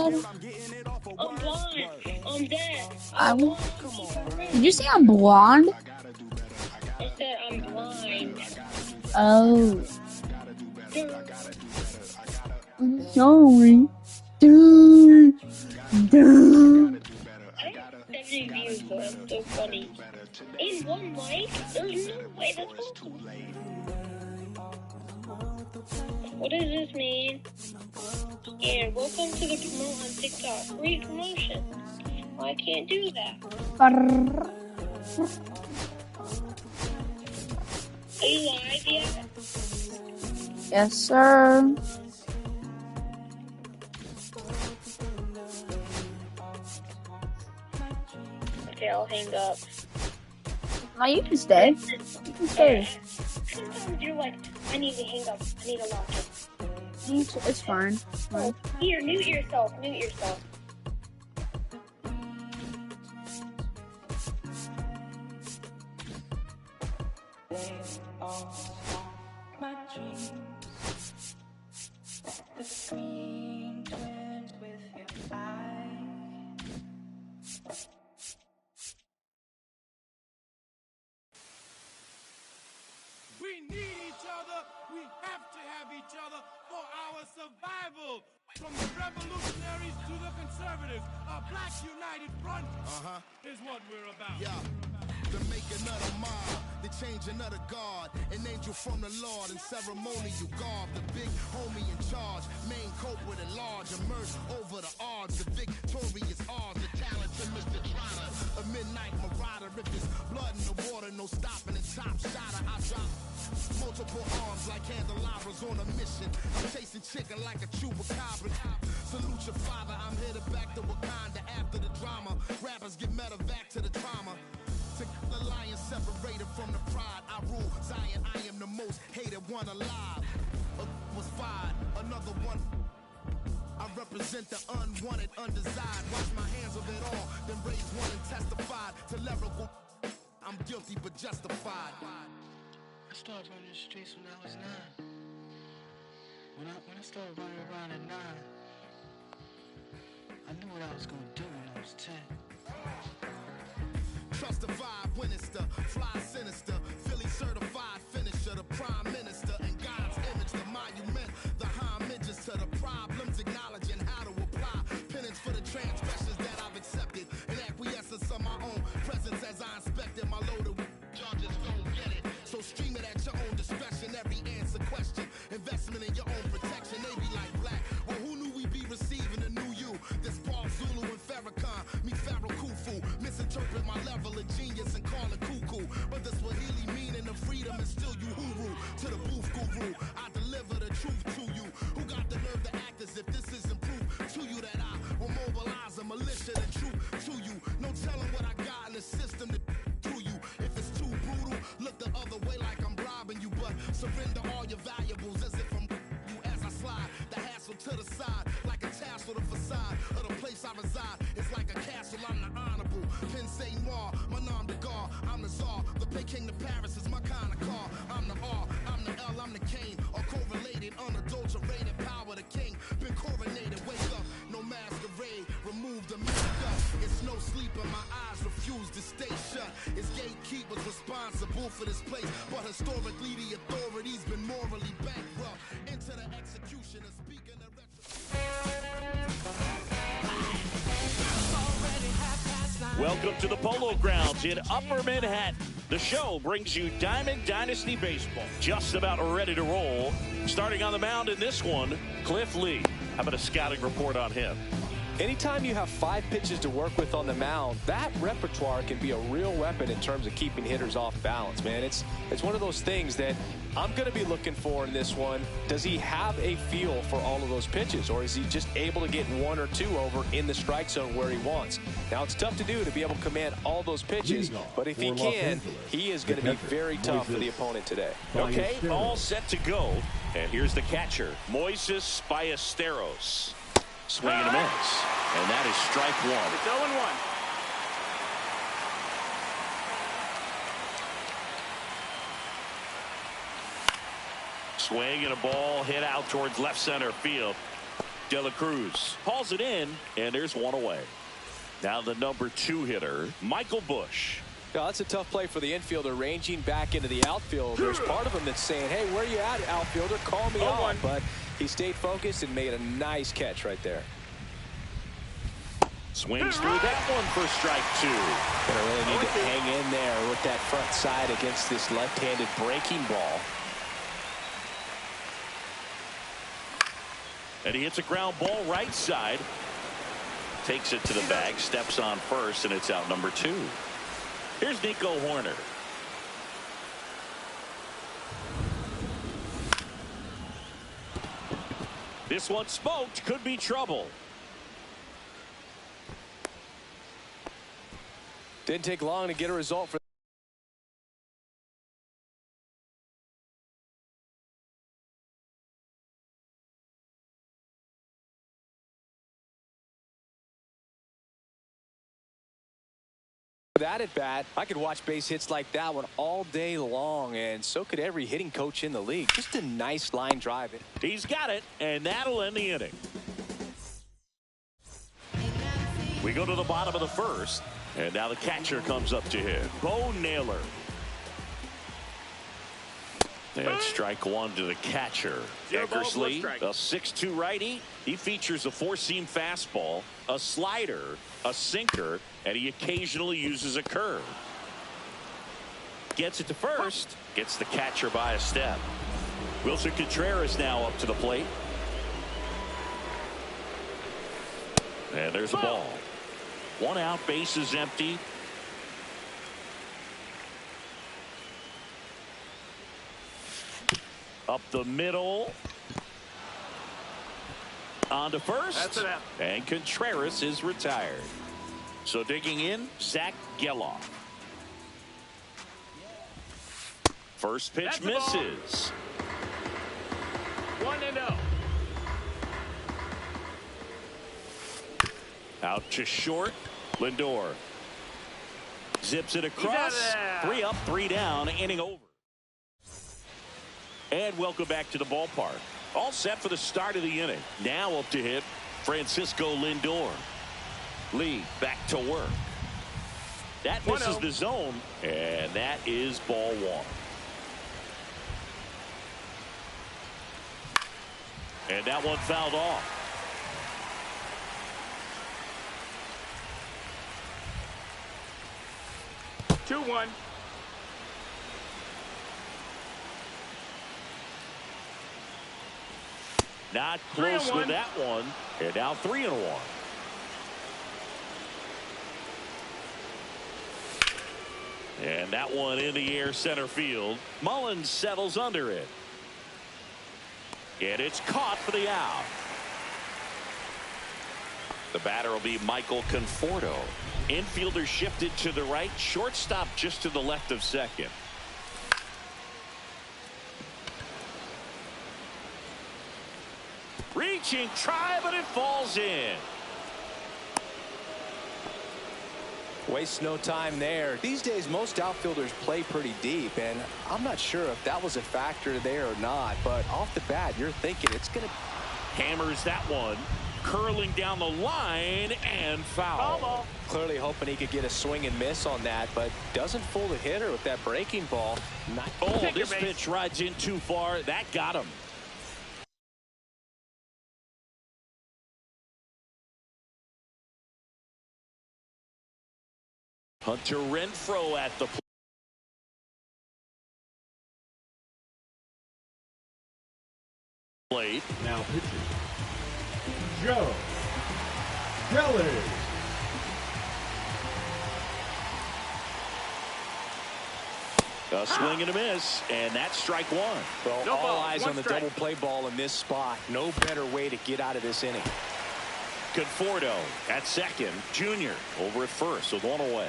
I'm blind. I'm dead. Did you say I'm blonde? I said I'm blind. Oh. I'm sorry. Dude. I have 70 views, so I'm so funny. In one like? There's no way that's possible. What does this mean? Yeah, welcome to the promote on TikTok. Free promotion. Well, I can't do that. Are you live yet? Yes, sir. Okay, I'll hang up. No, you can stay. You can stay. Sometimes you're like, I need to hang up. I need to lock it. It's fine. Oh, here, mute yourself. Mute yourself. My dreams, the screen twins with your eyes. We need each other. We have to have each other for our survival. From the revolutionaries to the conservatives, a black united front is what we're about. Yeah. To make another mob, to change another God, an angel from the Lord in ceremonial garb, the big homie in charge, main culprit at large, emerged over the odds, the victorious odds, the talented Mr. Trotter, a midnight marauder, if there's blood in the water, no stopping and top shotter, I drop multiple arms like candelabras on a mission, I'm chasing chicken like a chupacabra, salute your father, I'm headed back to Wakanda after the drama, rappers get medevac to the trauma. The lion separated from the pride. I rule Zion. I am the most hated one alive. Was fired. Another one. I represent the unwanted, undesired. Wash my hands of it all. Then raise one and testified to lyrical. I'm guilty but justified. I started running the streets when I was 9. When I started running around at 9, I knew what I was gonna do when I was 10. Trust the vibe when it's the fly sinister, Philly certified finisher, the prime minister, and God's image, the monument, the homages to the problems, acknowledging how to apply penance for the transgressions that I've accepted, and acquiescence of my own presence as I inspected my loaded charges, don't get it. So stream it at your own discretion, every answer question, investment in your own protection, they be like black. Well, who knew we'd be receiving a new you? This Paul Zulu and Farrakhan, meet Pharaoh Khufu, misinterpret my level of genius and call it cuckoo. But the Swahili meaning of freedom is still Uhuru. To the booth guru, I deliver the truth to you. Who got the nerve to act as if this isn't proof to you that I will mobilize a militia and troop to you? No telling what I got in the system to through you. If it's too brutal, look the other way like I'm robbing you. But surrender all your valuables as if I'm you as I slide. The hassle to the side, like a tassel, the facade of the place I reside. It's like a castle, I'm the honorable. Pin Saint Noir, my nom de guard, I'm the czar. The Peking to Paris is my kind of car. I'm the R, I'm the L, I'm the Kane. All correlated, unadulterated power, the king. Been coronated, wake up, no masquerade. Remove the makeup. It's no sleep and my eyes refuse to stay shut. It's gatekeepers responsible for this place. But historically, the authorities been morally bankrupt. Into the execution of speaking of Welcome to the Polo Grounds in Upper Manhattan. The show brings you Diamond Dynasty Baseball. Just about ready to roll. Starting on the mound in this one, Cliff Lee. How about a scouting report on him? Anytime you have 5 pitches to work with on the mound, that repertoire can be a real weapon in terms of keeping hitters off balance, man. It's one of those things that I'm going to be looking for in this one. Does he have a feel for all of those pitches, or is he just able to get 1 or 2 over in the strike zone where he wants? Now, it's tough to do to be able to command all those pitches, but if he can, he is going to be very tough for the opponent today. Okay, all set to go. And here's the catcher, Moises Ballesteros. Swing and a miss. And that is strike 1. It's 0-1. Swing and a ball hit out towards left center field. De La Cruz hauls it in, and there's one away. Now the number 2 hitter, Michael Busch. Now, that's a tough play for the infielder, ranging back into the outfield. There's part of him that's saying, hey, where you at, outfielder? Call me on. But he stayed focused and made a nice catch right there. Swings through that one for strike 2. Gonna really need to hang in there with that front side against this left-handed breaking ball. And he hits a ground ball right side. Takes it to the bag, steps on first, and it's out number 2. Here's Nico Hoerner. This one smoked, could be trouble. Didn't take long to get a result for that at bat. I could watch base hits like that one all day long, and so could every hitting coach in the league. Just a nice line drive. He's got it, and that'll end the inning. We go to the bottom of the first, and now the catcher comes up to him, Bo Naylor. And strike 1 to the catcher. Eckersley, a 6'2 righty. He features a 4-seam fastball, a slider, a sinker, and he occasionally uses a curve. Gets it to first, gets the catcher by a step. Wilson Contreras now up to the plate. And there's a ball. 1 out, base is empty. Up the middle. On to first. That's it. And Contreras is retired. So digging in, Zach Geloff. First pitch misses. 1-0. Out to short. Lindor zips it across. 3 up, 3 down, inning over. And welcome back to the ballpark. All set for the start of the inning. Now up to hit Francisco Lindor. Lee back to work. That misses the zone, and that is ball 1. And that one fouled off. Two one. Not close with that one. And now 3-1. And that one in the air center field. Mullins settles under it. And it's caught for the out. The batter will be Michael Conforto. Infielder shifted to the right. Shortstop just to the left of second. Reaching, try, but it falls in. Wastes no time there. These days, most outfielders play pretty deep, and I'm not sure if that was a factor there or not, but off the bat, you're thinking it's going to... Hammers that one, curling down the line, and foul. Clearly hoping he could get a swing and miss on that, but doesn't fool the hitter with that breaking ball. This pitch rides in too far. That got him. Hunter Renfroe at the plate. Now pitching, Joe Kelly. A swing and a miss, and that's strike 1. Well, all eyes on the double play ball in this spot. No better way to get out of this inning. Conforto at second. Junior over at first with 1 away.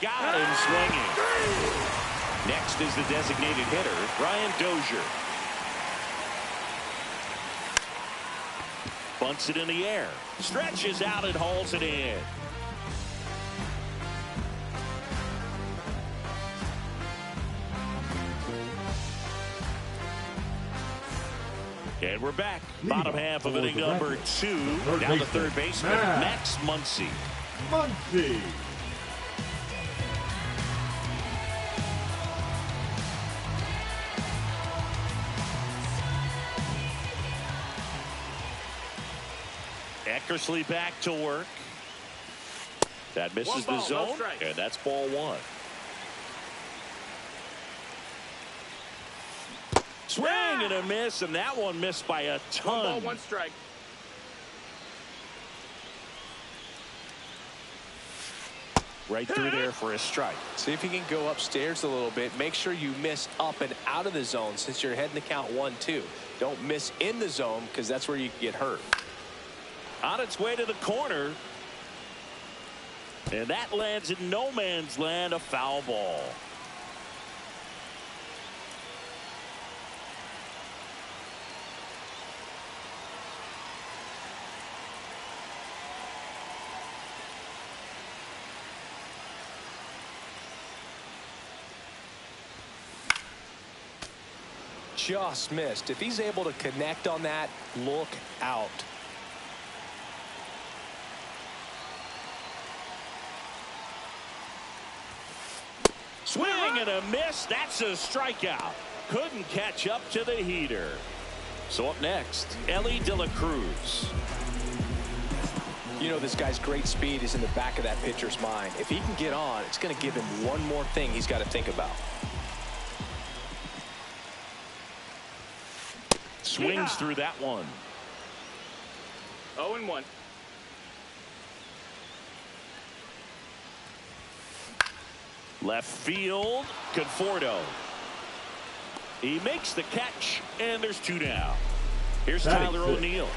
Got him swinging. Next is the designated hitter, Brian Dozier. Bunts it in the air. Stretches out and hauls it in. And we're back. Bottom half of inning number 2. Down to third baseman, Max Muncy. Eckersley back to work. That misses the zone, and that's ball 1. Swing and a miss, and that one missed by a ton. 1 ball, 1 strike. Right through there for a strike. See if you can go upstairs a little bit. Make sure you miss up and out of the zone since you're heading to count 1-2. Don't miss in the zone because that's where you can get hurt. On its way to the corner. And that lands in no man's land, a foul ball. Just missed. If he's able to connect on that, look out. Swing and a miss. That's a strikeout. Couldn't catch up to the heater. So up next, Elly De La Cruz. You know, this guy's great speed is in the back of that pitcher's mind. If he can get on, it's going to give him one more thing he's got to think about. Swings through that one. 0-1. Left field, Conforto. He makes the catch, and there's 2 down. Here's Tyler O'Neill.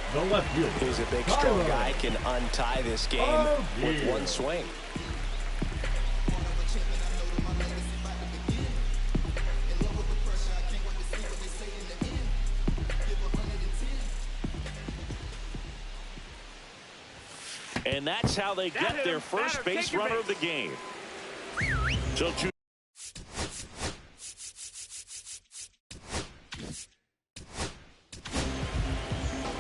He's a big, strong guy. Can untie this game with 1 swing. And that's how they get their first base runner of the game. So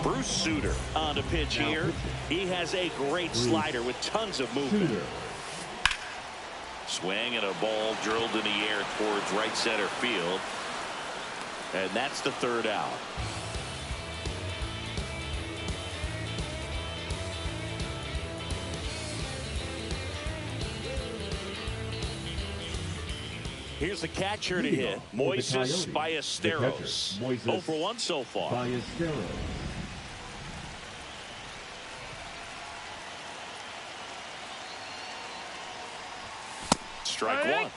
Bruce Sutter on the pitch here. He has a great slider with tons of movement. Swing and a ball drilled in the air towards right center field. And that's the 3rd out. Here's the catcher to hit, Moises Ballesteros. 0 for 1 so far. Strike 1.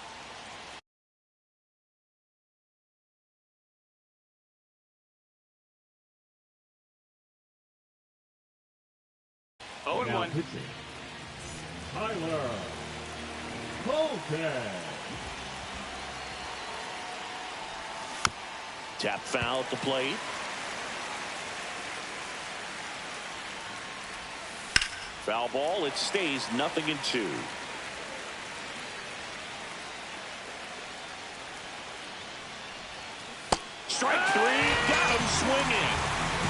Oh, and 1. Tyler Colton. Tap foul at the plate. Foul ball. It stays 0-2. Strike 3. Got him swinging.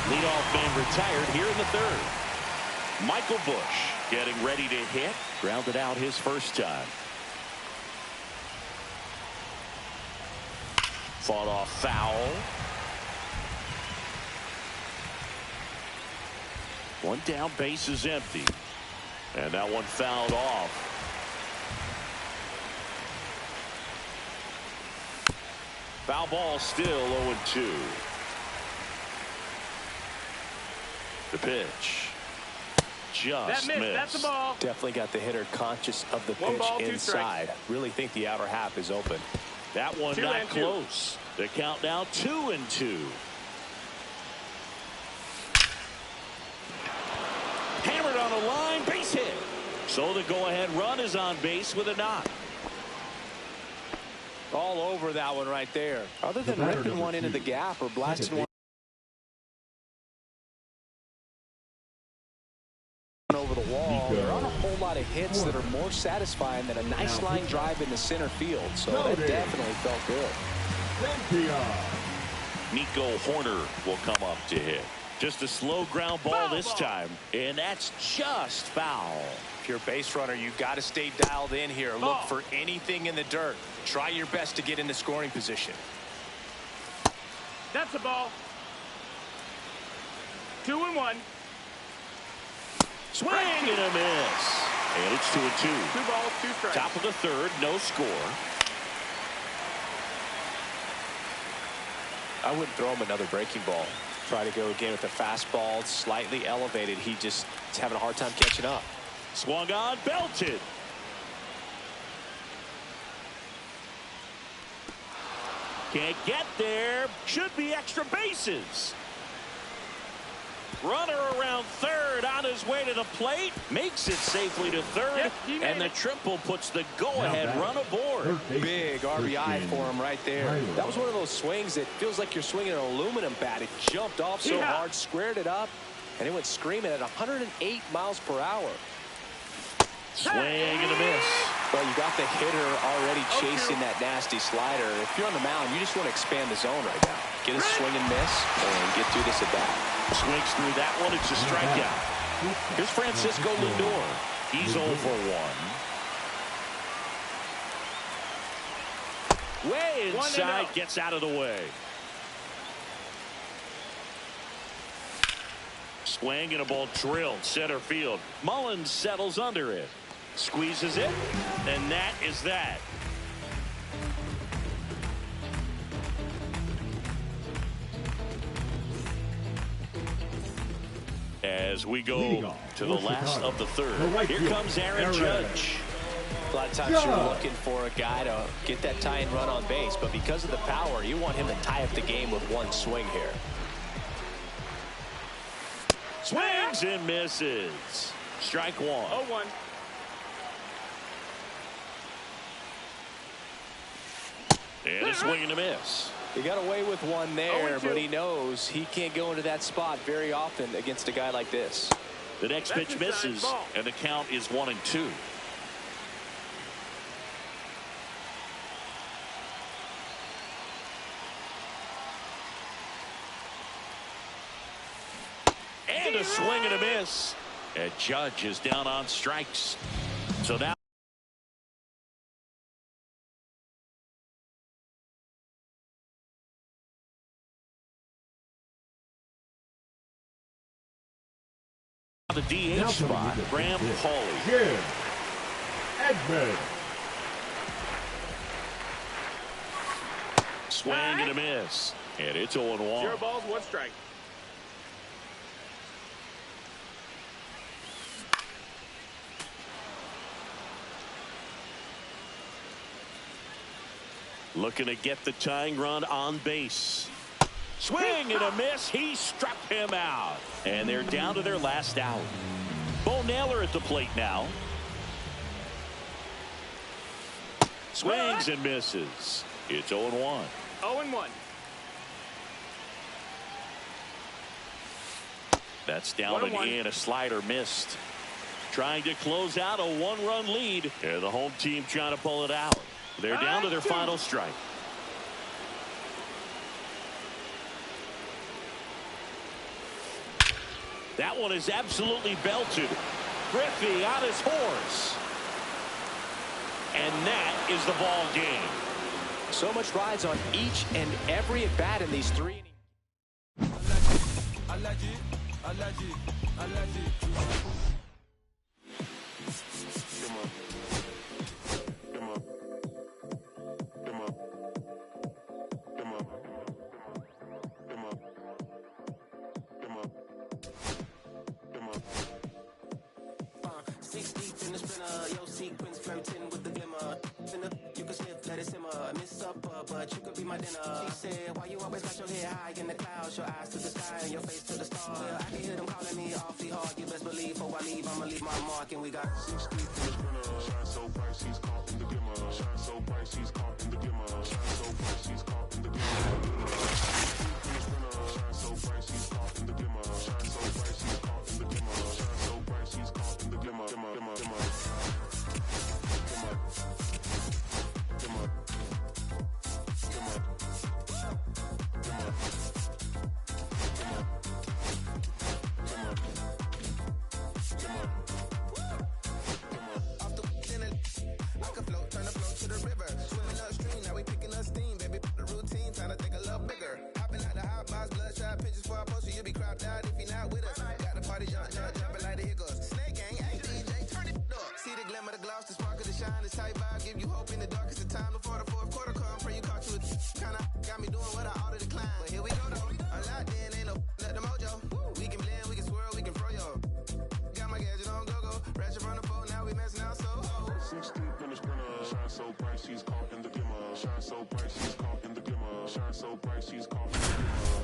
Leadoff man retired here in the 3rd. Michael Busch getting ready to hit. Grounded out his first time. Fought off foul. 1 down, base is empty. And that one fouled off. Foul ball still 0-2. The pitch. Just missed. That's the ball. Definitely got the hitter conscious of the pitch inside. Really think the outer half is open. That one not close. The count now 2-2. Hammered on the line, base hit. So the go-ahead run is on base with a knock. All over that one right there. Other than ripping one into the gap or blasting one over the wall, there aren't a whole lot of hits that are more satisfying than a nice line drive into center field. So that definitely felt good. Nico Horner will come up to hit. Just a slow ground ball this time, and that's just foul. If you're a base runner, you've got to stay dialed in here. Look for anything in the dirt. Try your best to get in the scoring position. That's a ball. 2-1. Swing and a miss. And it's 2-2. 2 balls, 2 strikes. Top of the third, no score. I wouldn't throw him another breaking ball. Try to go again with the fastball, slightly elevated. He just is having a hard time catching up. Swung on, belted. Can't get there. Should be extra bases. Runner around third on his way to the plate. Makes it safely to third. Yep, and the triple puts the go-ahead run aboard. Big RBI for him right there. That was one of those swings that feels like you're swinging an aluminum bat. It jumped off so hard, squared it up, and it went screaming at 108 miles per hour. Swing and a miss. Well, you got the hitter already chasing that nasty slider. If you're on the mound, you just want to expand the zone right now. Get a swing and miss and get through this at bat. Swings through that one. It's a strikeout. Here's Francisco Lindor. He's 0 for 1. Way inside, gets out of the way. Swing and a ball drilled center field. Mullins settles under it. Squeezes it, and that is that. As we go to the last of the third, here comes Aaron Judge. A lot of times you're looking for a guy to get that tying run on base, but because of the power, you want him to tie up the game with one swing here. Swings and misses. Strike 1. 0-1. And a swing and a miss. He got away with one there, but he knows he can't go into that spot very often against a guy like this. The next pitch misses, and the count is 1-2. And a swing and a miss. And Judge is down on strikes. So now the DH spot, Graham Pauley. Jim Edmonds. Swing and a miss. And it's 0-1. 0 balls, 1 strike. Looking to get the tying run on base. Swing and a miss. He struck him out. And they're down to their last out. Bo Naylor at the plate now. Swings and misses. It's 0-1. 0-1. That's down and in. A slider missed. Trying to close out a 1-run lead. And the home team trying to pull it out. They're down to their final strike. That one is absolutely belted. Griffey on his horse. And that is the ball game. So much rides on each and every at bat in these 3 innings. But you could be my dinner. She said, why you always got your head high in the clouds, your eyes to the sky and your face to the stars? Well, I can hear them calling me awfully hard. You best believe before I leave, I'ma leave my mark. And we got 6 deep in the spinner. Shine so bright, she's caught in the glimmer. Shine so bright, she's caught in the glimmer. Shine so bright, she's caught in the glimmer. Shine so bright, she's caught in the glimmer. Shine so bright, she's caught in the glimmer. Shine so bright, she's caught in the glimmer. Come on. she's caught in the glimmer. Shine so bright, she's caught in the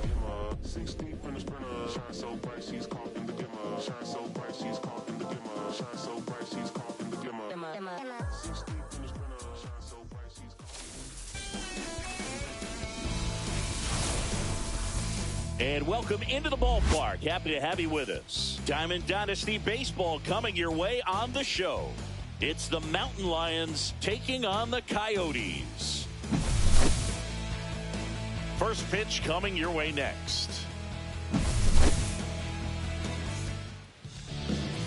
glimmer. 6 deep in the sprinter. Shine so bright, she's caught in the glimmer. Shine so bright, she's caught in the glimmer. Shine so bright, she's caught in the glimmer. 6 deep in the sprinter. Shine so bright, she's caught. And welcome into the ballpark. Happy to have you with us. Diamond Dynasty Baseball coming your way on the show. It's the Mountain Lions taking on the Coyotes. First pitch coming your way next.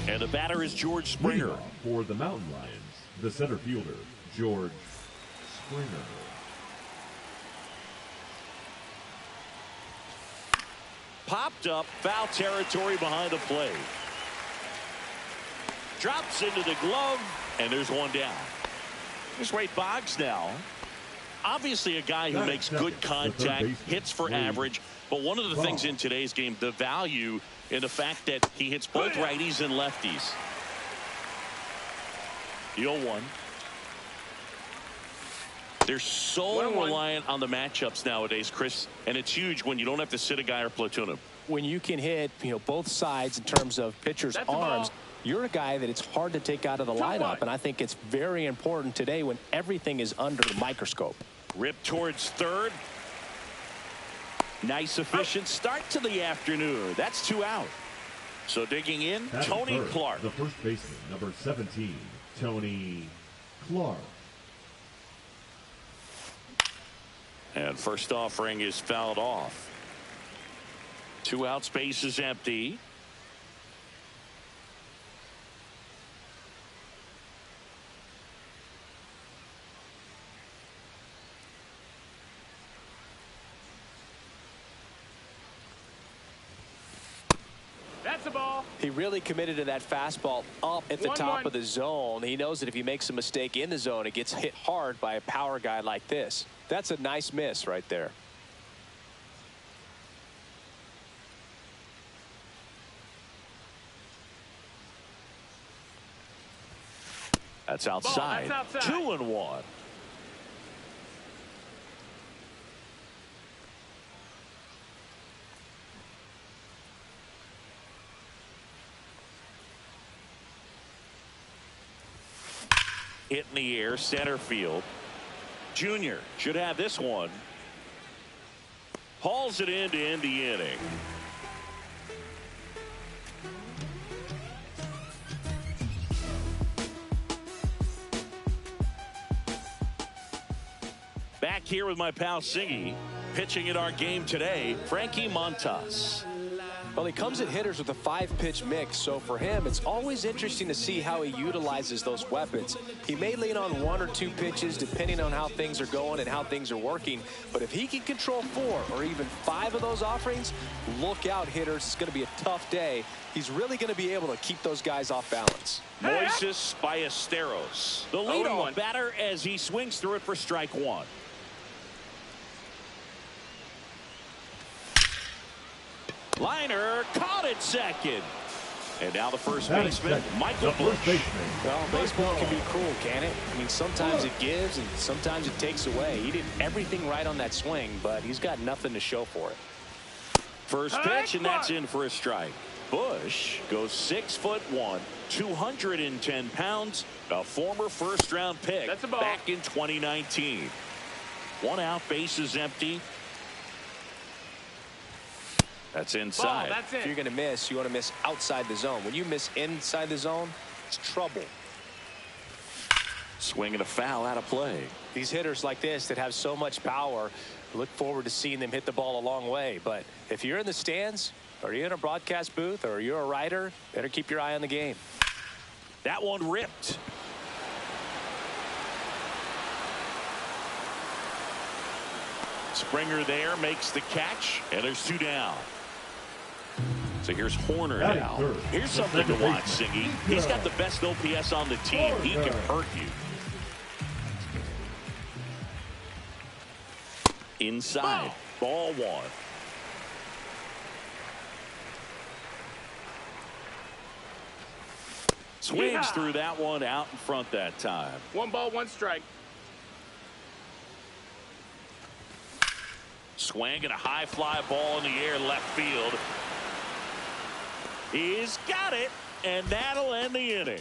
And the batter is George Springer. For the Mountain Lions, the center fielder, George Springer. Popped up, foul territory behind the plate. Drops into the glove, and there's one down. Here's Wade Boggs now. Obviously a guy who makes good contact, hits for average, but one of the things in today's game, the value in the fact that he hits both righties and lefties. The 0-1. They're so reliant on the matchups nowadays, Chris, and it's huge when you don't have to sit a guy or platoon him. When you can hit, both sides in terms of pitchers' arms, you're a guy that it's hard to take out of the lineup, and I think it's very important today when everything is under the microscope. Rip towards third. Nice, efficient start to the afternoon. That's 2 out. So digging in, Tony Clark. The first baseman, number 17, Tony Clark. And first offering is fouled off. 2 outs, base is empty. That's a ball. He really committed to that fastball up at the top of the zone. He knows that if he makes a mistake in the zone, it gets hit hard by a power guy like this. That's a nice miss right there. That's outside. 2-1. Hit in the air, center field. Junior should have this one. Hauls it in to end the inning. Back here with my pal Singy, pitching in our game today, Frankie Montas. Well, he comes at hitters with a 5-pitch mix, so for him, it's always interesting to see how he utilizes those weapons. He may lean on 1 or 2 pitches depending on how things are going and how things are working, but if he can control 4 or even 5 of those offerings, look out, hitters. It's going to be a tough day. He's really going to be able to keep those guys off balance. Moises Ballesteros, the leadoff batter, as he swings through it for strike 1. Liner caught at second. And now the first baseman, Michael Busch. Well, baseball can be cruel, can it? I mean, sometimes it gives and sometimes it takes away. He did everything right on that swing, but he's got nothing to show for it. First pitch, and that's in for a strike. Busch goes 6'1", 210 pounds, a former first-round pick back in 2019. 1 out, base is empty. That's inside. If you're going to miss, you want to miss outside the zone. When you miss inside the zone, it's trouble. Swinging a foul out of play. These hitters like this that have so much power, look forward to seeing them hit the ball a long way. But if you're in the stands, or you're in a broadcast booth, or you're a writer, better keep your eye on the game. That one ripped. Springer there makes the catch, and there's 2 down. So here's Horner now. Here's something to watch, Singy. He's got the best OPS on the team. He can hurt you. Inside, ball 1. Swings through that one, out in front that time. 1 ball, 1 strike. swing and a high fly ball in the air left field. He's got it, and that'll end the inning.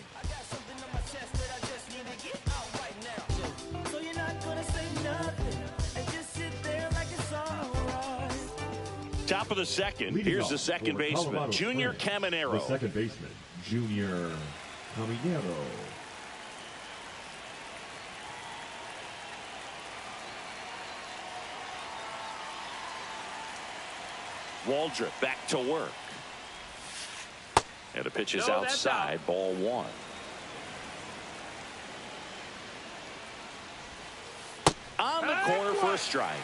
Top of the second. Here's the second baseman, Junior Caminero. The second baseman, Junior Caminero. Waldrop back to work. And the pitch is outside, ball one. On the corner for a strike.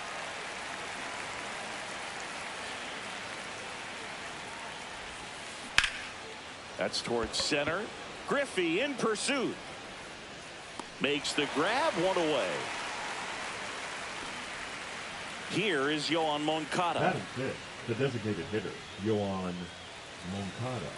That's towards center. Griffey in pursuit. Makes the grab, one away. Here is Yoan Moncada. Batting fifth, the designated hitter, Yoan Moncada.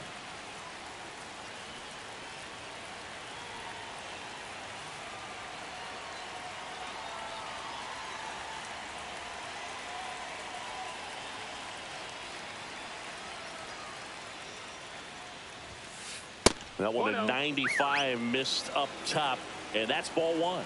That one at 95 missed up top, and that's ball one.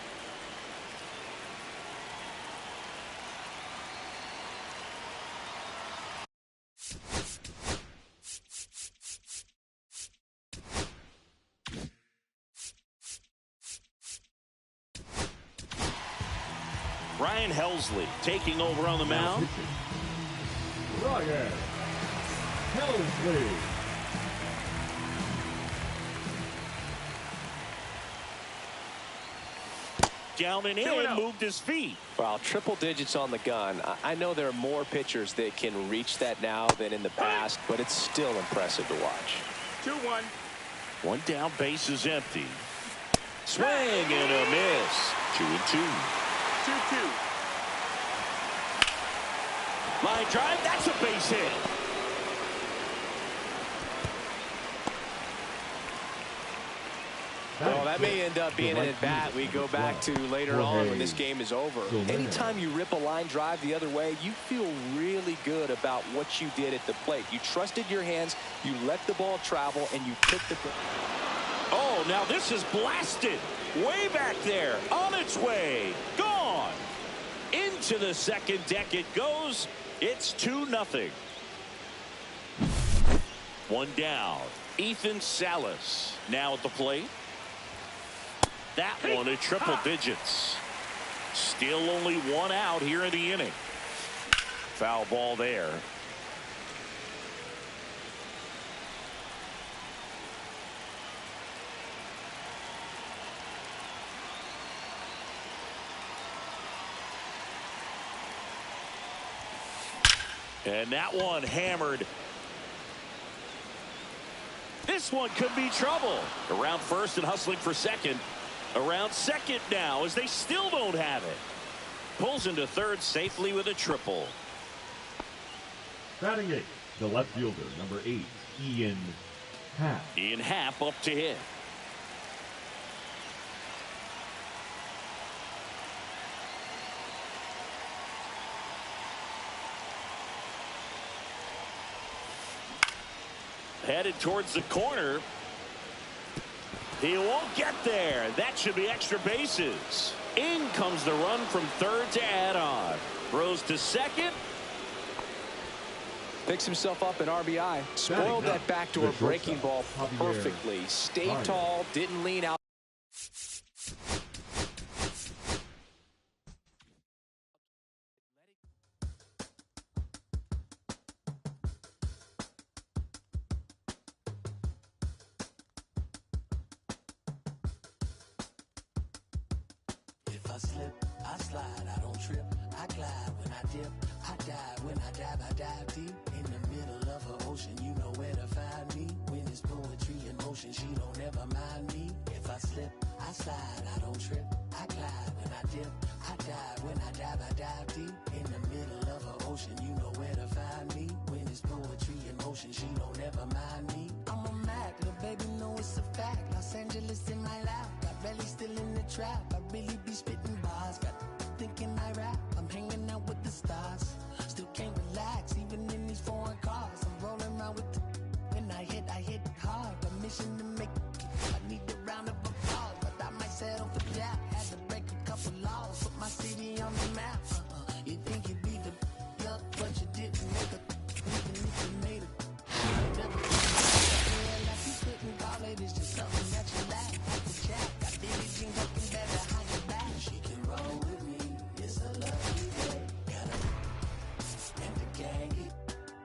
Ryan Helsley taking over on the mound. Ryan Helsley. Down and in, moved his feet. Well, triple digits on the gun. I know there are more pitchers that can reach that now than in the past, but it's still impressive to watch. 2-1. One down, base is empty. Swing and a miss. 2-2. 2-2. Line drive, that's a base hit. Well, that may end up being an at-bat we go back to later on when this game is over. Anytime you rip a line drive the other way, you feel really good about what you did at the plate. You trusted your hands, you let the ball travel, and you took the... Oh, now this is blasted. Way back there, on its way, gone. Into the second deck it goes. It's 2-0. One down. Ethan Salas now at the plate. That one at triple digits. Still only one out here in the inning. Foul ball there. And that one hammered. This one could be trouble. Around first and hustling for second. Around second now as they still don't have it. Pulls into third safely with a triple. Batting eighth, the left fielder, number 8, Ian Happ. Ian Happ up to hit. Headed towards the corner. He won't get there. That should be extra bases. In comes the run from third to add on. Throws to second. Picks himself up an RBI. Spoiled that backdoor breaking ball perfectly. Stayed tall, didn't lean out. If I slip, I slide, I don't trip, I glide when I dip, I dive when I dive deep in the middle of an ocean. You know where to find me when it's poetry in motion. She don't ever mind me. If I slip, I slide, I don't trip, I glide when I dip, I dive when I dive deep in the middle of an ocean. You know where to find me when it's poetry in motion. She don't ever mind me. I'm a Mac, little baby, know it's a fact. Los Angeles in my lap, got belly still in the trap. I really be spitting bars, got thinking I rap. I'm hanging out with the stars. think you beat the up, but you didn't make a even if you made it. Devil, like you couldn't call it, it's just something that you lack. Like the jack, got Billie Jean looking back behind your back. She can roll with me, it's a lucky day. Got her and the gang.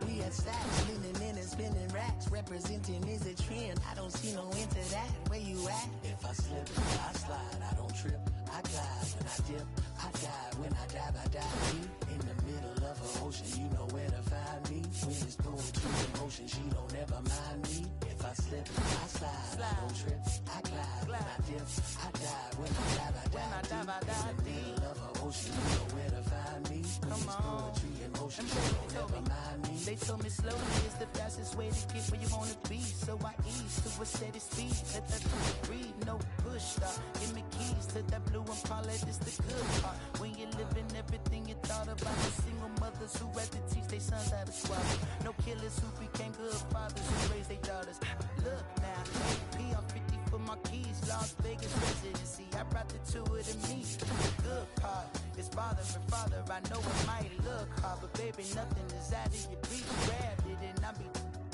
We at stacks, leaning in and spinning racks. Representing is a trend, I don't see no end to that. Where you at? If I slip, I slide, I don't trip. I glide when I dip, I dive. When I dive, I dive deep. In the middle of an ocean, you know where to find me. When it's poetry in motion, she don't ever mind me. If I slip, I slide, I don't trip. I glide when I dip, I dive. When I dive, I dive deep. In the middle of an ocean, you know where to find me. When it's poetry in motion, she don't ever mind me. They told me slowly is the fastest way to get where you wanna be. So I ease to a steady speed. Let that breathe, no push stop. Give me keys to that blue Impala, this the good part. When you're living everything you thought about. The single mothers who had to teach their sons how to swallow. No killers who became good fathers who raised their daughters. Look now, AP on 50 for my keys. Las Vegas residency, I brought the two of them me. The good part is father and father. I know it might look hard, but baby, nothing is out of your reach. Grabbed it and I be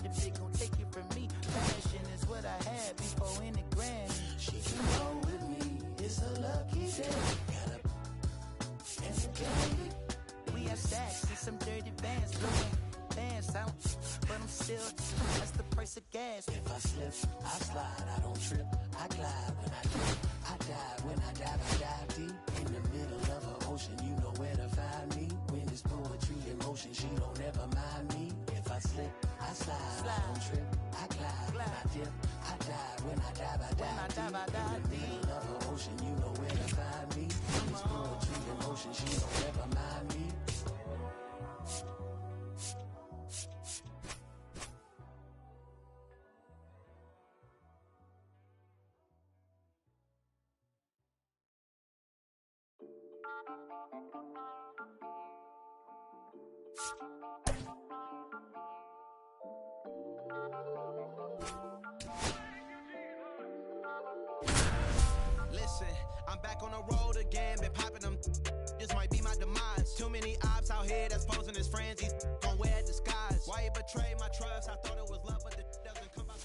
if they gon' take it from me. Passion is what I had before in the Grammy. She can roll with me, it's a lucky day. Got up and the gang. We have stacks and some dirty bands, blowing bands out, but I'm still, that's the price of gas. If I slip, I slide, I don't trip. I glide when I dip, I dive. When I dive, I dive deep. In the middle of an ocean, you know where to find me. When it's poetry in motion, she don't ever mind me. If I slip, I slide, I don't trip. I glide when I dip, I dive. When I dive, I dive deep. In the middle of an ocean, you know where to find me. When it's poetry in motion, she don't ever mind me. Listen, I'm back on the road again, been popping them. This might be my demise. Too many ops out here that's posing as friends. He's gon' wear disguise. Why you betray my trust? I thought it was love, but it doesn't come out.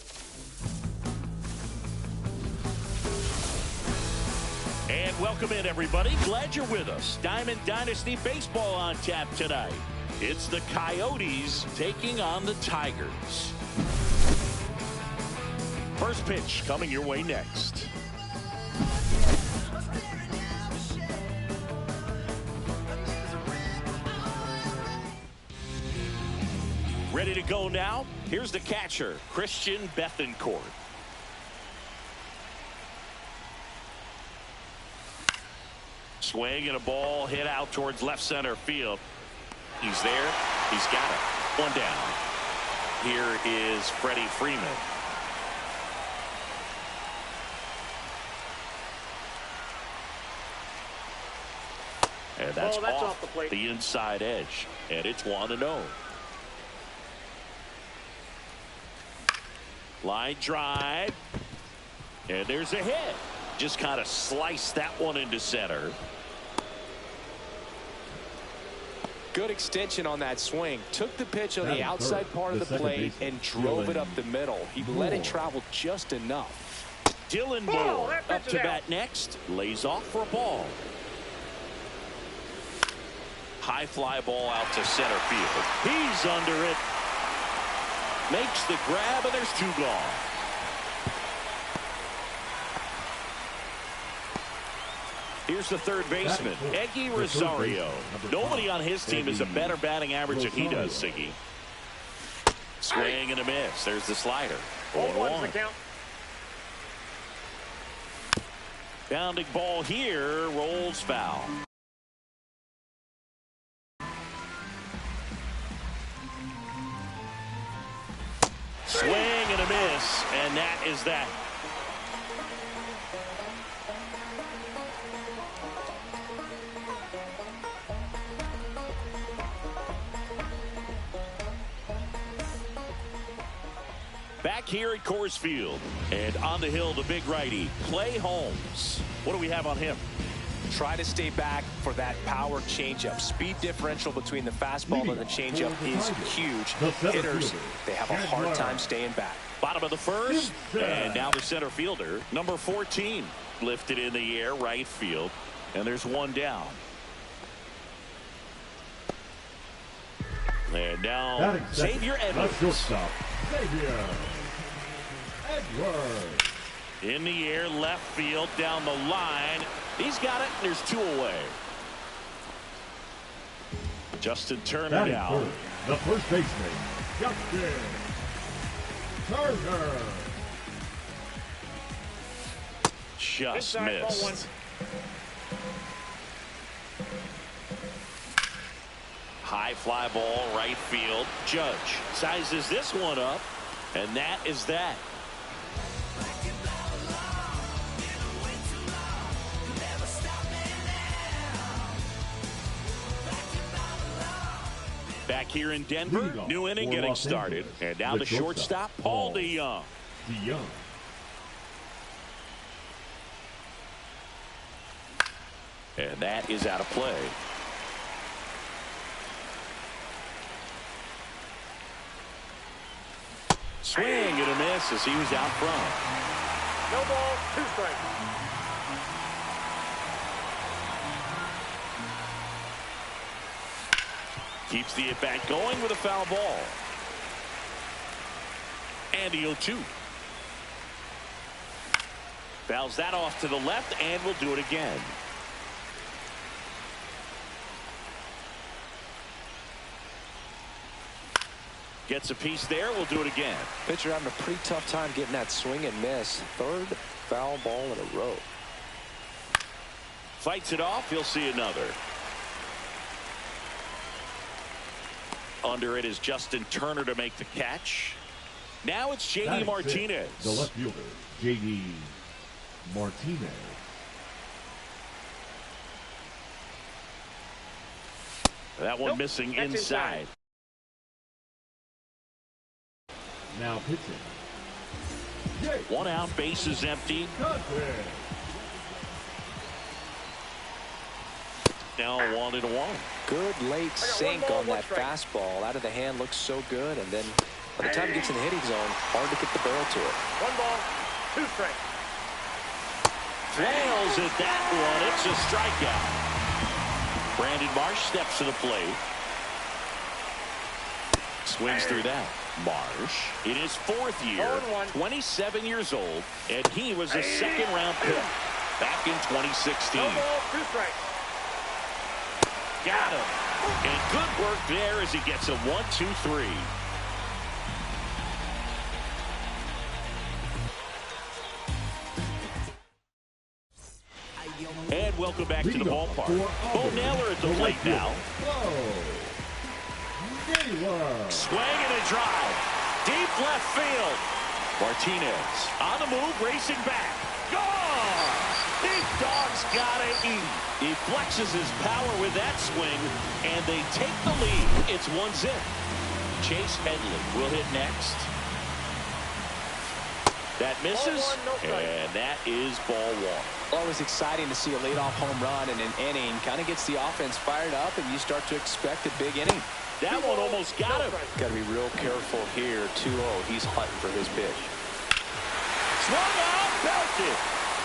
And welcome in, everybody. Glad you're with us. Diamond Dynasty Baseball on tap tonight. It's the Coyotes taking on the Tigers. First pitch coming your way next. Ready to go now? Here's the catcher, Christian Bethancourt. Swing and a ball hit out towards left center field. He's there. He's got it. One down. Here is Freddie Freeman. And that's off the plate. The inside edge. And it's 1-0. Line drive. And there's a hit. Just kind of sliced that one into center. Good extension on that swing. Took the pitch on the outside part of the plate and drove it up the middle. He let it travel just enough. Dylan Moore up to bat next. Lays off for a ball. High fly ball out to center field. He's under it. Makes the grab, and there's two gone. Here's the third baseman, Eggy Rosario. Nobody on his team has a better batting average than he does, Siggy. Swing and a miss. There's the slider. 0-1. Bounding ball here, rolls foul. Swing and a miss, and that is that. Back here at Coors Field, and on the hill, the big righty, Clay Holmes. What do we have on him? try to stay back for that power changeup. Speed differential between the fastball and the changeup is huge. Hitters, they have a hard time staying back. Bottom of the first, and now the center fielder, number 14, lifted in the air, right field, and there's one down. And now Xavier Edwards. Xavier Edwards. In the air, left field, down the line. He's got it. There's 2 away. Justin Turner down. The first baseman, Justin Turner. Just missed. High fly ball, right field. Judge sizes this one up, and that is that. Back here in Denver, new inning getting started. And now the shortstop, Paul DeJong. And that is out of play. Swing and a miss as he was out front. No ball, 2 strikes. Keeps the at-bat going with a foul ball. And the 0-2. Fouls that off to the left and will do it again. Gets a piece there. We'll do it again. Pitcher having a pretty tough time getting that swing and miss. 3rd foul ball in a row. Fights it off. He'll see another. Under it is Justin Turner to make the catch. Now it's J.D. Martinez. The left fielder, J.D. Martinez. That one missing inside. Now pitching. 1 out, bases empty. Now 1-1. Good late sink on that fastball. Out of the hand, looks so good, and then by the time it gets in the hitting zone, hard to get the barrel to it. 1 ball, 2 strikes. Flails at that one. It's a strikeout. Brandon Marsh steps to the plate. Swings through that. Marsh in his 4th year, 27 years old, and he was a 2nd-round pick back in 2016. No ball, 2 strikes. Got him. And good work there as he gets a 1-2-3. And welcome back to the ballpark. Bo Naylor at the plate now. Swing and a drive. Deep left field. Martinez on the move, racing back. Gone! Big dog's gotta eat. He flexes his power with that swing, and they take the lead. It's 1-0. Chase Headley will hit next. That misses, and that is ball 1. Always exciting to see a leadoff home run in an inning. Kind of gets the offense fired up, and you start to expect a big inning. That one almost got him. Got to be real careful here. 2-0. He's hunting for his pitch. Swung out, belted.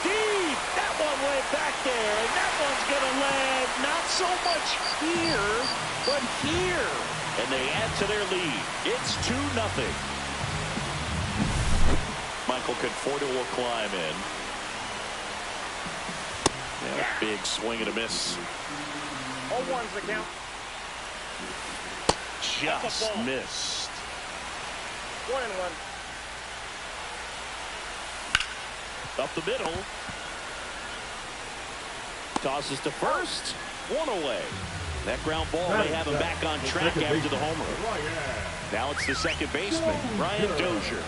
Deep. That one went back there, and that one's going to land not so much here, but here. And they add to their lead. It's 2-0. Michael Conforto will climb in. Yeah, big swing and a miss. 0-1's the count. Just missed. 1-1. Up the middle. Tosses to first. 1 away. That ground ball may have him back on track after the home run. Now it's the second baseman, Brian Dozier.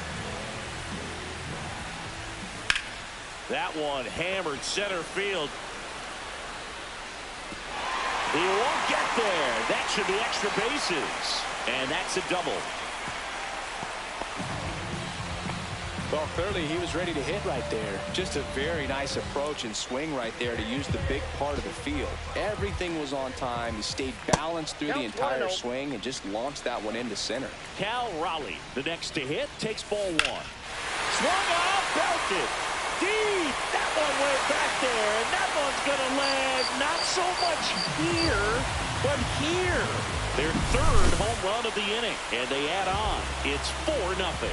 That one hammered center field. He won't get there. That should be extra bases. And that's a double. Well, clearly he was ready to hit right there. Just a very nice approach and swing right there to use the big part of the field. Everything was on time. He stayed balanced through the entire swing and just launched that one into center. Cal Raleigh, the next to hit, takes ball one. Swung out, belted. Deep. That one went back there, and that one's going to land not so much here, but here. Their third home run of the inning, and they add on. It's 4-0.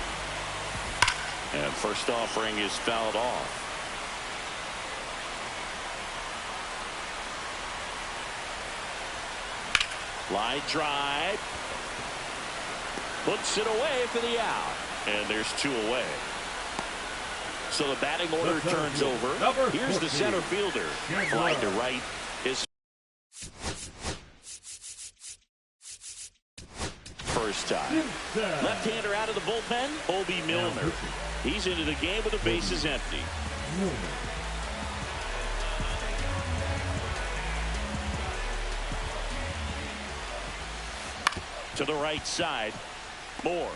And first offering is fouled off. Line drive. Puts it away for the out. And there's 2 away. So the batting order turns over. Here's the center fielder. Fly to right is first time. Left-hander out of the bullpen, Obi Milner. He's into the game with the bases empty. To the right side, Moore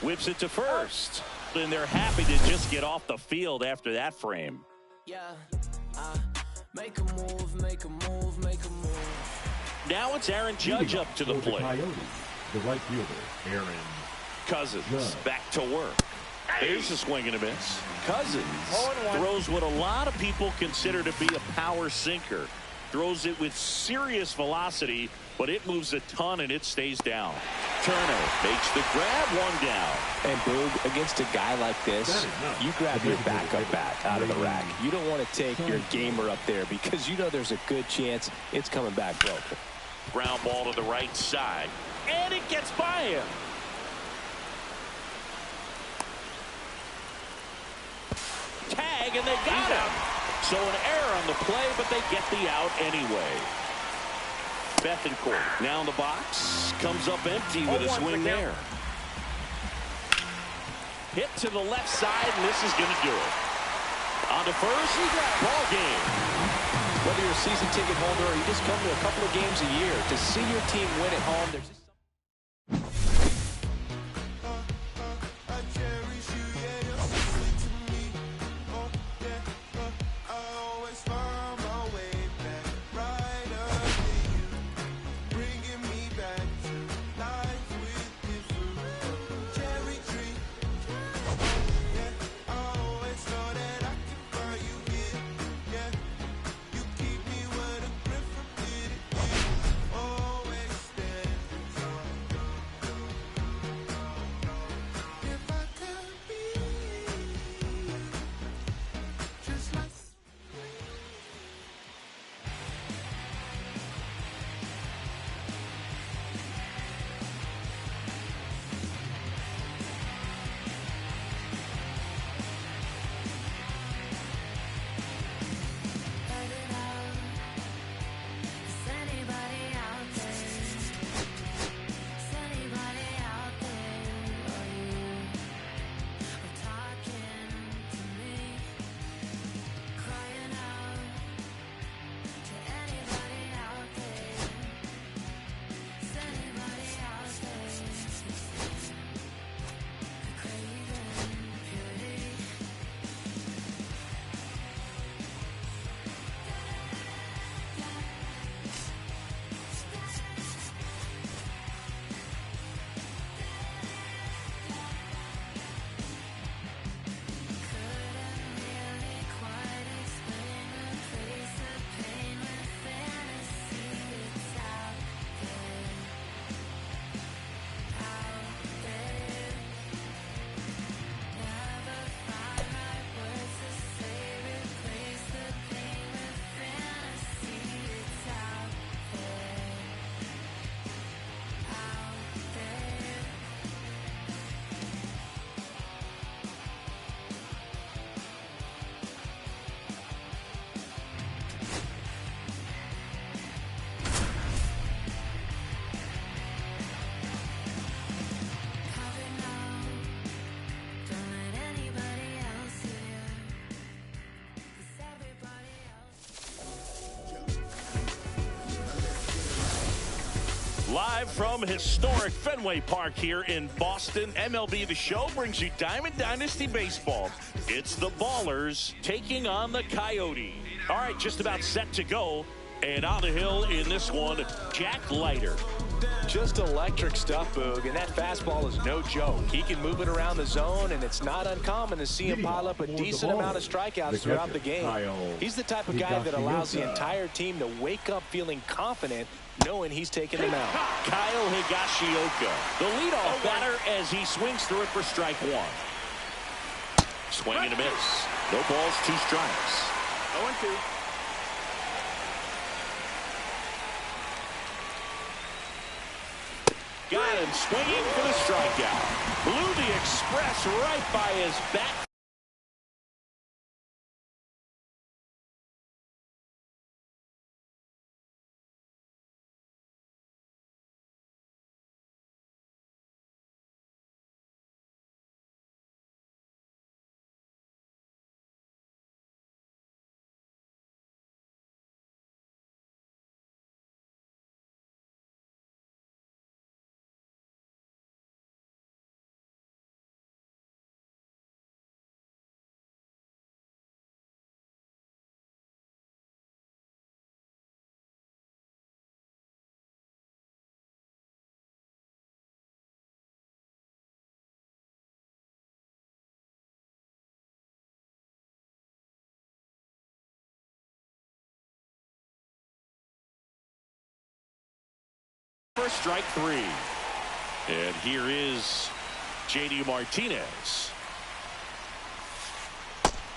whips it to first. And they're happy to just get off the field after that frame. Yeah, make a move, make a move, make a move. Now it's Aaron Judge up to the plate. The right fielder, Aaron Cousins back to work. Here's a swing and a miss. Cousins throws what a lot of people consider to be a power sinker. Throws it with serious velocity, but it moves a ton and it stays down. Turner makes the grab, one down. And Boog, against a guy like this, you grab your backup bat out of the rack. You don't want to take your gamer up there because you know there's a good chance it's coming back broken. Ground ball to the right side, and it gets by him. Tag, and they got him. So an error on the play, but they get the out anyway. Bethancourt now in the box. Comes up empty with a swing there. Hit to the left side, and this is going to do it. On to first, ball game. Whether you're a season ticket holder or you just come to a couple of games a year, to see your team win at home, there's just Live from historic Fenway Park here in Boston, MLB The Show brings you Diamond Dynasty Baseball. It's the Ballers taking on the Coyotes. All right, just about set to go. And on the hill in this one, Jack Leiter. Just electric stuff, Boog, and that fastball is no joke. He can move it around the zone, and it's not uncommon to see him pile up a decent amount of strikeouts throughout the game. He's the type of guy that allows the entire team to wake up feeling confident, knowing he's taking them out. Kyle Higashioka, the leadoff batter as he swings through it for strike one. Swing and a miss. No balls, 2 strikes. 0-2. Got him swinging for the strikeout. Blew the express right by his back. For strike 3. And here is JD Martinez.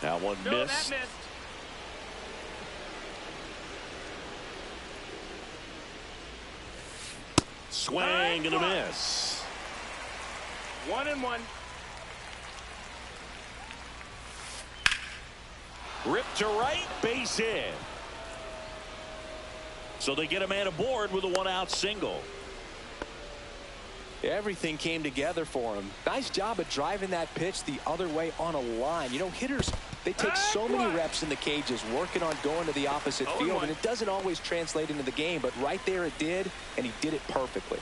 That one missed. That missed. Swing and a miss. 1-1. Ripped to right, base hit. So they get a man aboard with a 1-out single. Everything came together for him. Nice job of driving that pitch the other way on a line. You know, hitters, they take so many reps in the cages working on going to the opposite field, and it doesn't always translate into the game, but right there it did, and he did it perfectly.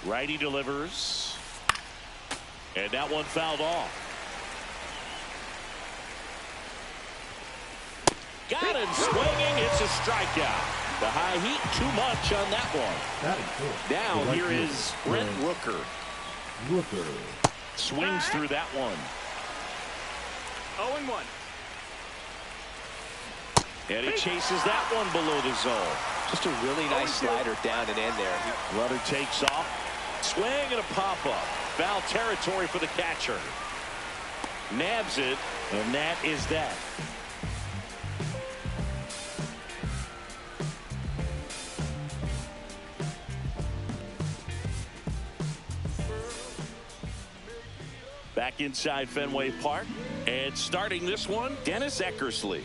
Righty delivers. And that one fouled off. Got him swinging. It's a strikeout. The high heat, too much on that one. Now here is Brent Rooker. Swings through that one. 0-1. And he chases that one below the zone. Just a really nice slider down and in there. Runner takes off. Swing and a pop-up. Foul territory for the catcher. Nabs it, and that is that. Back inside Fenway Park, and starting this one, Dennis Eckersley.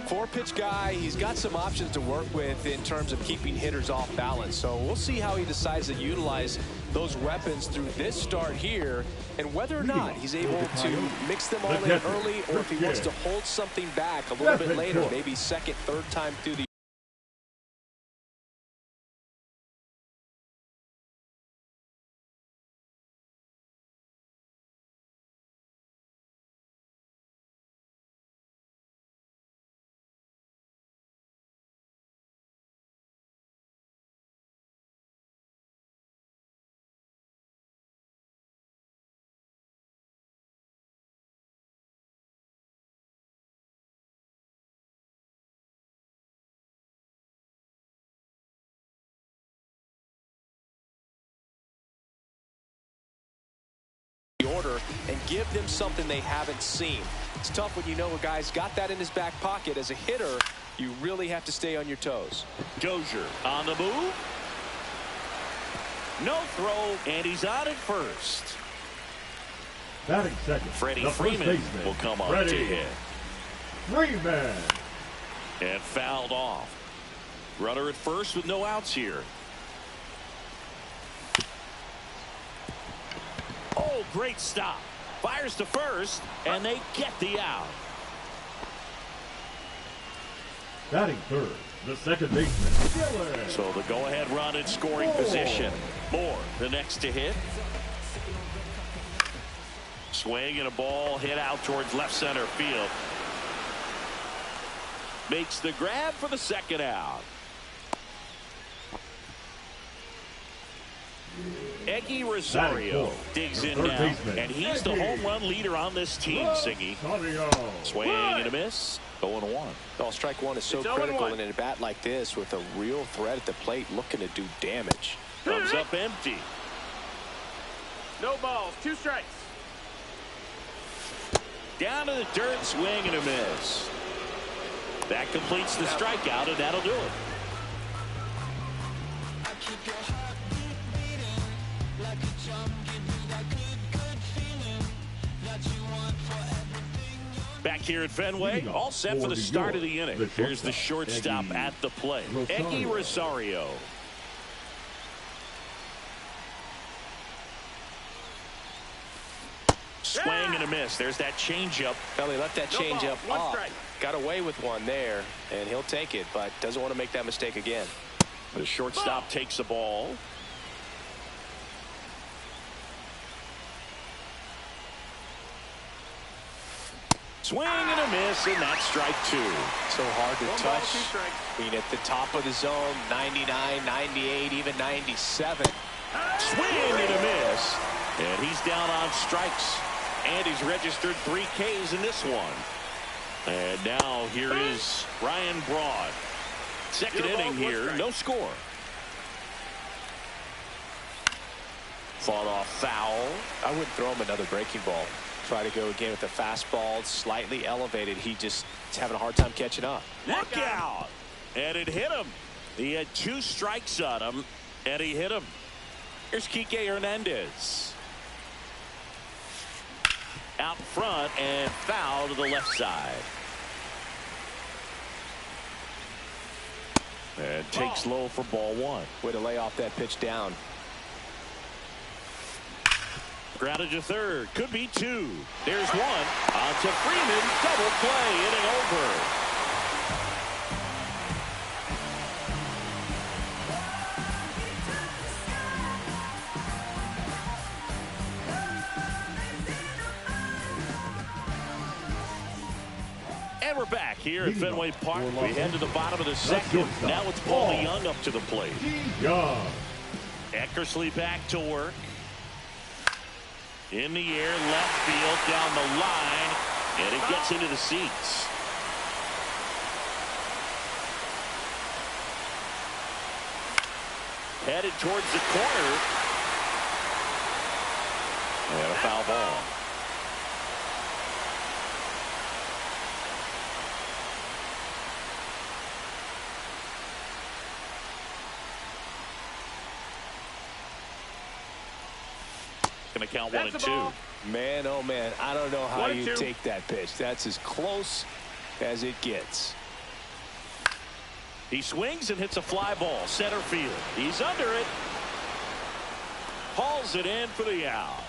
4-pitch guy. He's got some options to work with in terms of keeping hitters off balance. So we'll see how he decides to utilize those weapons through this start here, and whether or not he's able to mix them all in early, or if he wants to hold something back a little bit later, maybe second, third time through the order and give them something they haven't seen. It's tough when you know a guy's got that in his back pocket. As a hitter, you really have to stay on your toes. Dozier on the move. No throw, and he's on at first. Batting second. Freddie Freeman will come on to hit. Freeman. And fouled off. Runner at first with no outs here. Oh, great stop. Fires to first, and they get the out. Batting third, the second baseman, Dillon. So the go-ahead run in scoring position. Moore, the next to hit. Swing and a ball hit out towards left center field. Makes the grab for the second out. Eggy Rosario digs in now, and he's the home run leader on this team, Singy. Swing and a miss. 0-1. Well, strike one is so critical in a bat like this with a real threat at the plate looking to do damage. Comes up empty. No balls, 2 strikes. Down to the dirt, swing and a miss. That completes the strikeout, and that'll do it. Back here at Fenway, all set for the start of the inning. Here's the shortstop at the plate, Eggy Rosario. Swing and a miss. There's that changeup. Well, he left that changeup off. Got away with one there, and he'll take it, but doesn't want to make that mistake again. The shortstop takes the ball. Swing and a miss, and that's strike 2. So hard to touch. I mean, at the top of the zone, 99, 98, even 97. Swing and a miss. And he's down on strikes. And he's registered 3 Ks in this one. And now here is Ryan Braun. Second inning here, no score. Fought off foul. I wouldn't throw him another breaking ball. Try to go again with the fastball, slightly elevated. He just is having a hard time catching up. Look out! And it hit him. He had 2 strikes on him, and he hit him. Here's Kike Hernandez. Out front and foul to the left side. And takes low for ball 1. Way to lay off that pitch down. Grounded to third. Could be 2. There's 1. On to Freeman. Double play. Inning over. And we're back here at Fenway Park. We head to the bottom of the second. Now it's Paul Young up to the plate. Eckersley back to work. In the air, left field, down the line, and it gets into the seats. Headed towards the corner. And a foul ball. Going to count 1 and 2. Man, oh man, I don't know how you take that pitch. That's as close as it gets. He swings and hits a fly ball, center field. He's under it. Hauls it in for the out.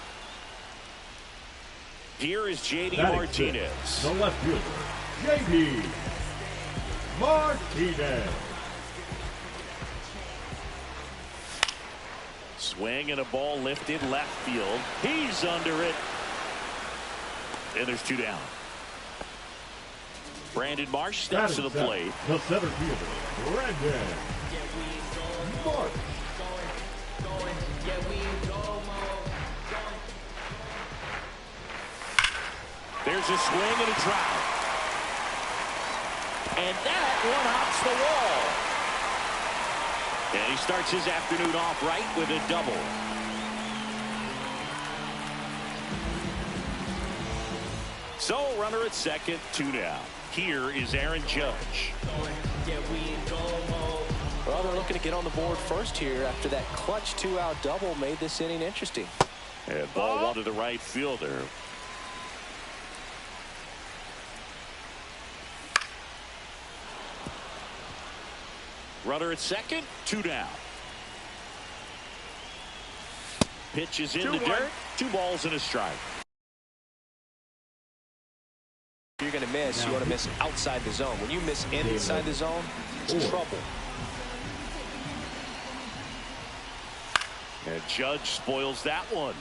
Here is J.D. Martinez. The left fielder, J.D. Martinez. Swing and a ball lifted left field. He's under it. And there's 2 down. Brandon Marsh steps to the plate. The center fielder, Brandon Marsh. There's a swing and a drive. And that one hops the wall. And he starts his afternoon off right with a double. So runner at second, 2 down. Here is Aaron Judge. Well, they're looking to get on the board first here after that clutch 2-out double made this inning interesting. And ball 1 to the right fielder. Runner at second, 2 down. Pitch is in the dirt. 2 balls and a strike. You're going to miss. You want to miss outside the zone. When you miss inside the zone, it's trouble. And Judge spoils that one.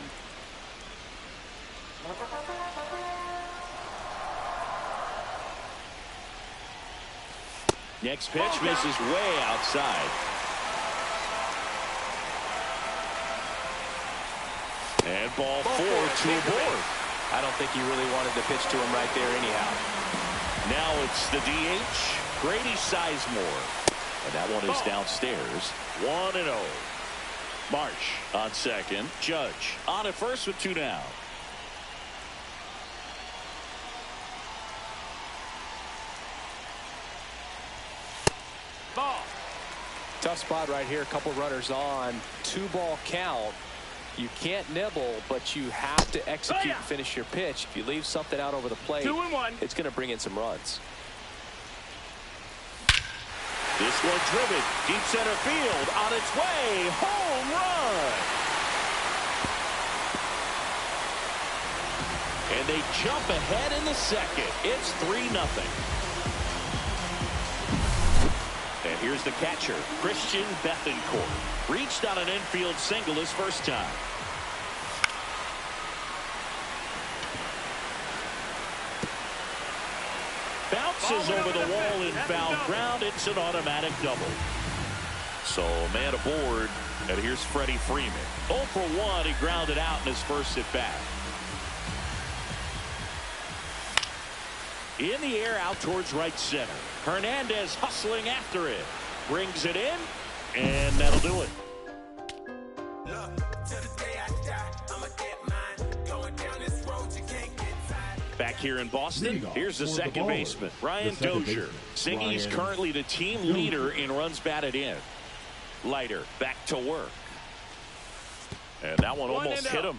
Next pitch misses way outside. And ball 4, 2 aboard. I don't think he really wanted to pitch to him right there anyhow. Now it's the DH, Grady Sizemore. And that one is downstairs. 1-0. Marsh on second. Judge on at first with 2 down. Ball. Tough spot right here. A couple runners on. 2-ball count. You can't nibble, but you have to execute and finish your pitch. If you leave something out over the plate, 2-1. It's going to bring in some runs. This one driven deep center field on its way. Home run. And they jump ahead in the second. It's 3-0. And here's the catcher, Christian Bethancourt. Reached on an infield single his first time. Bounces over the wall in foul ground. It's an automatic double. So man aboard. And here's Freddie Freeman. 0 for 1. He grounded out in his first at bat. In the air out towards right center. Hernandez hustling after it. Brings it in. And that'll do it. Back here in Boston, here's the second baseman, Ryan Dozier. Siggy's currently the team leader in runs batted in. Leiter back to work. And that one almost hit him.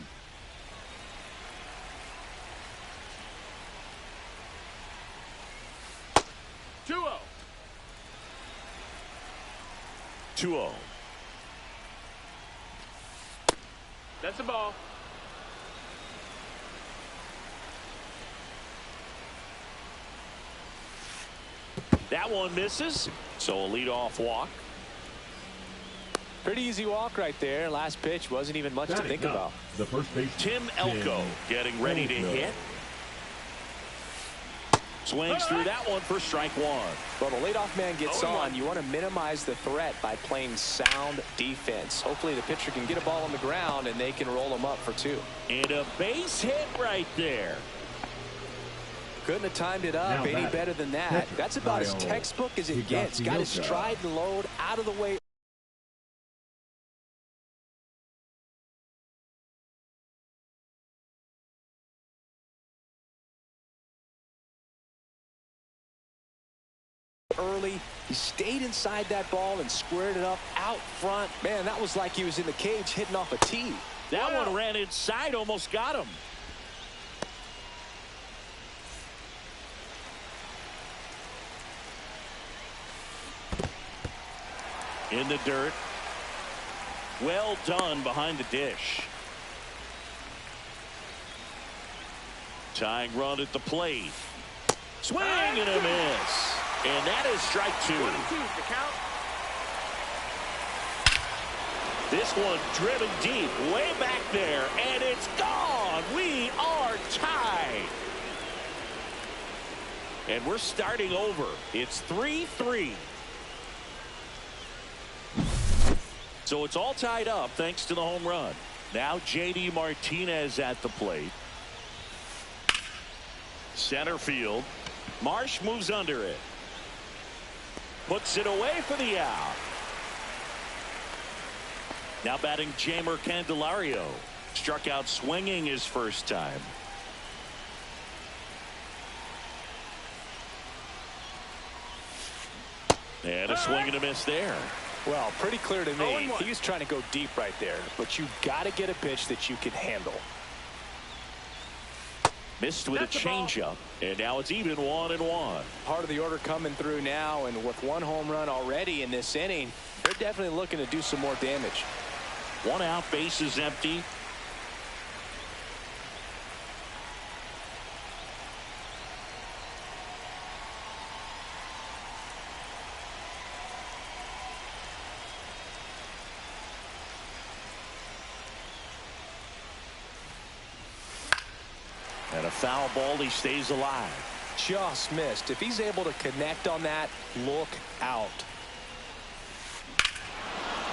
Two-0. That's a ball. That one misses. So a leadoff walk. Pretty easy walk right there. Last pitch wasn't even much to think about. The first base, Tim Elko getting ready to hit. Swings through that one for strike 1. Well, the leadoff man gets on. You want to minimize the threat by playing sound defense. Hopefully the pitcher can get a ball on the ground and they can roll him up for 2. And a base hit right there. Couldn't have timed it up any better than that. That's about as textbook as it gets. Got his stride and load out of the way. Early, he stayed inside that ball and squared it up out front. Man, that was like he was in the cage hitting off a tee. That one ran inside, almost got him. In the dirt. Well done behind the dish. Tying run at the plate. Swing and a miss. And that is strike 2. 1-2 to count. This one driven deep, way back there, and it's gone. We are tied. And we're starting over. It's 3-3. So it's all tied up thanks to the home run. Now J.D. Martinez at the plate. Center field. Marsh moves under it. Puts it away for the out. Now batting Jeimer Candelario. Struck out swinging his first time. And a swing and a miss there. Well, pretty clear to me. He was trying to go deep right there, but you've got to get a pitch that you can handle. Missed with a changeup, and now it's even 1-1. Part of the order coming through now, and with 1 home run already in this inning, they're definitely looking to do some more damage. 1 out, base is empty. a foul ball. He stays alive. Just missed. If he's able to connect on that, look out.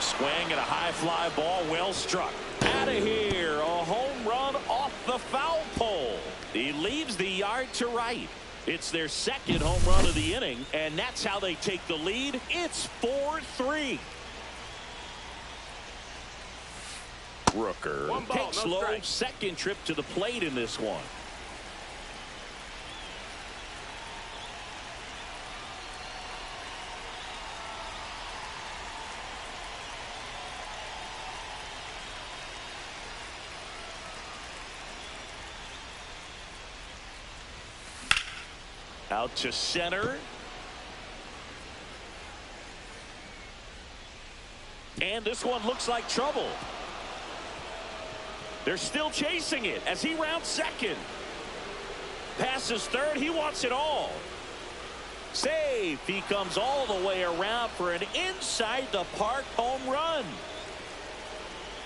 Swing and a high fly ball, well struck. Out of here, a home run off the foul pole. He leaves the yard to right. It's their second home run of the inning, and that's how they take the lead. It's 4-3. Rooker takes low, second trip to the plate in this one. Out to center. And this one looks like trouble. They're still chasing it as he rounds second. Passes third. He wants it all. Safe. He comes all the way around for an inside the park home run.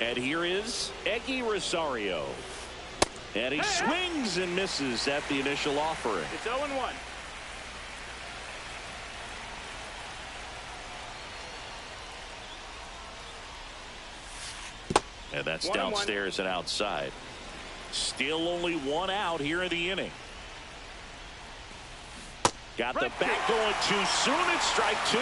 And here is Eggy Rosario. And he swings and misses at the initial offering. It's 0-1. And that's downstairs and outside. Still only one out here in the inning. Got the bat going too soon. It's strike two.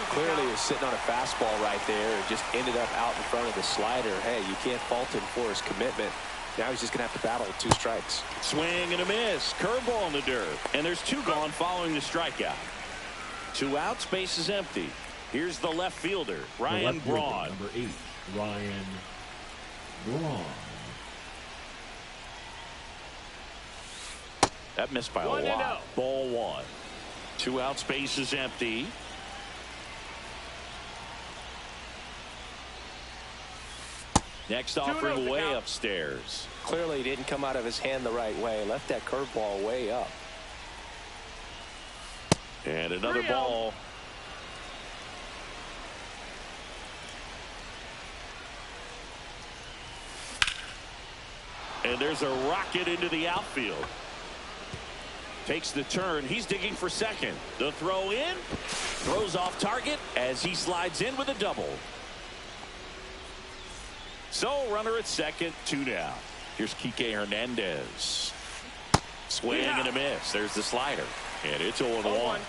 Clearly is sitting on a fastball right there and just ended up out in front of the slider. Hey, you can't fault him for his commitment. Now he's just going to have to battle with 2 strikes. Swing and a miss. Curveball in the dirt. And there's 2 gone following the strikeout. 2 outs, base is empty. Here's the left fielder, Ryan Braun. Number 8, Ryan Braun. That missed by a lot. Ball 1. 2 outs, base is empty. Next offering way upstairs. Clearly he didn't come out of his hand the right way. Left that curveball way up. And another ball. And there's a rocket into the outfield. Takes the turn. He's digging for second. The throw in. Throws off target as he slides in with a double. So runner at second, 2 down. Here's Kike Hernandez. Swing and a miss. There's the slider. And it's 0-1.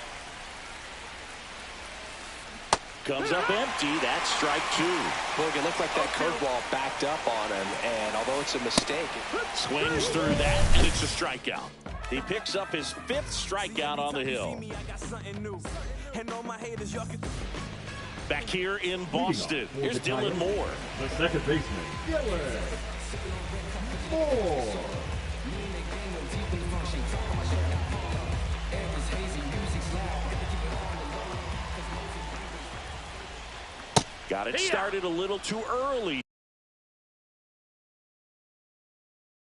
Comes up empty. That's strike 2. Look, it looked like that curveball backed up on him, and although it's a mistake, swings through that, and it's a strikeout. He picks up his 5th strikeout on the hill. Back here in Boston, here's Dylan Moore. The second baseman, Dylan Moore. Got it started a little too early.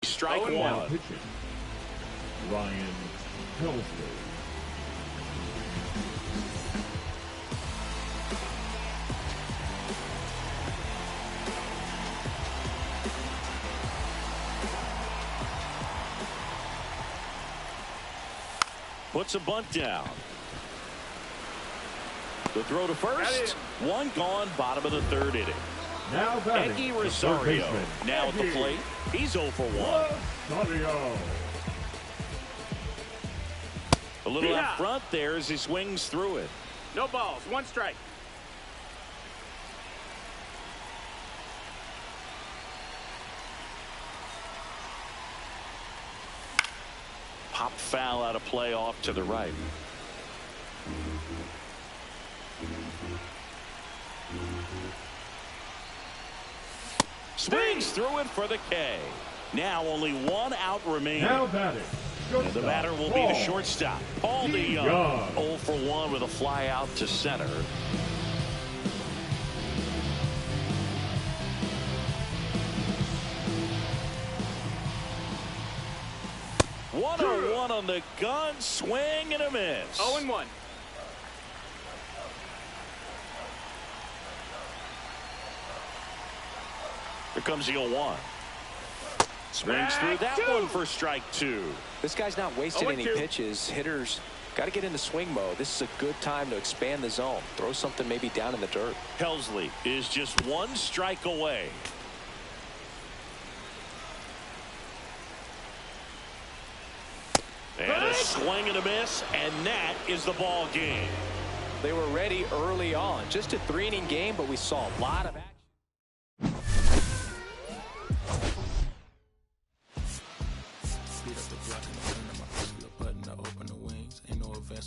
Strike 1. Pitching, Ryan Helsley. Puts a bunt down. The throw to first. 1 gone, bottom of the 3rd inning. Now Eggy Rosario now at the plate. He's 0 for 1. Rosario. A little up front there as he swings through it. No balls, 1 strike. Pop foul out of play off to the right. Swings through it for the K. Now only 1 out remaining. Now batting. And the batter will be the shortstop, Paul DeYoung. 0 for 1 with a fly out to center. One on the gun, swing and a miss. 0-1. Here comes the 0-1. Swings through that one for strike 2. This guy's not wasting any pitches. Hitters got to get into swing mode. This is a good time to expand the zone. Throw something maybe down in the dirt. Helsley is just 1 strike away. And a swing and a miss, and that is the ball game. They were ready early on. Just a 3-inning game, but we saw a lot of action.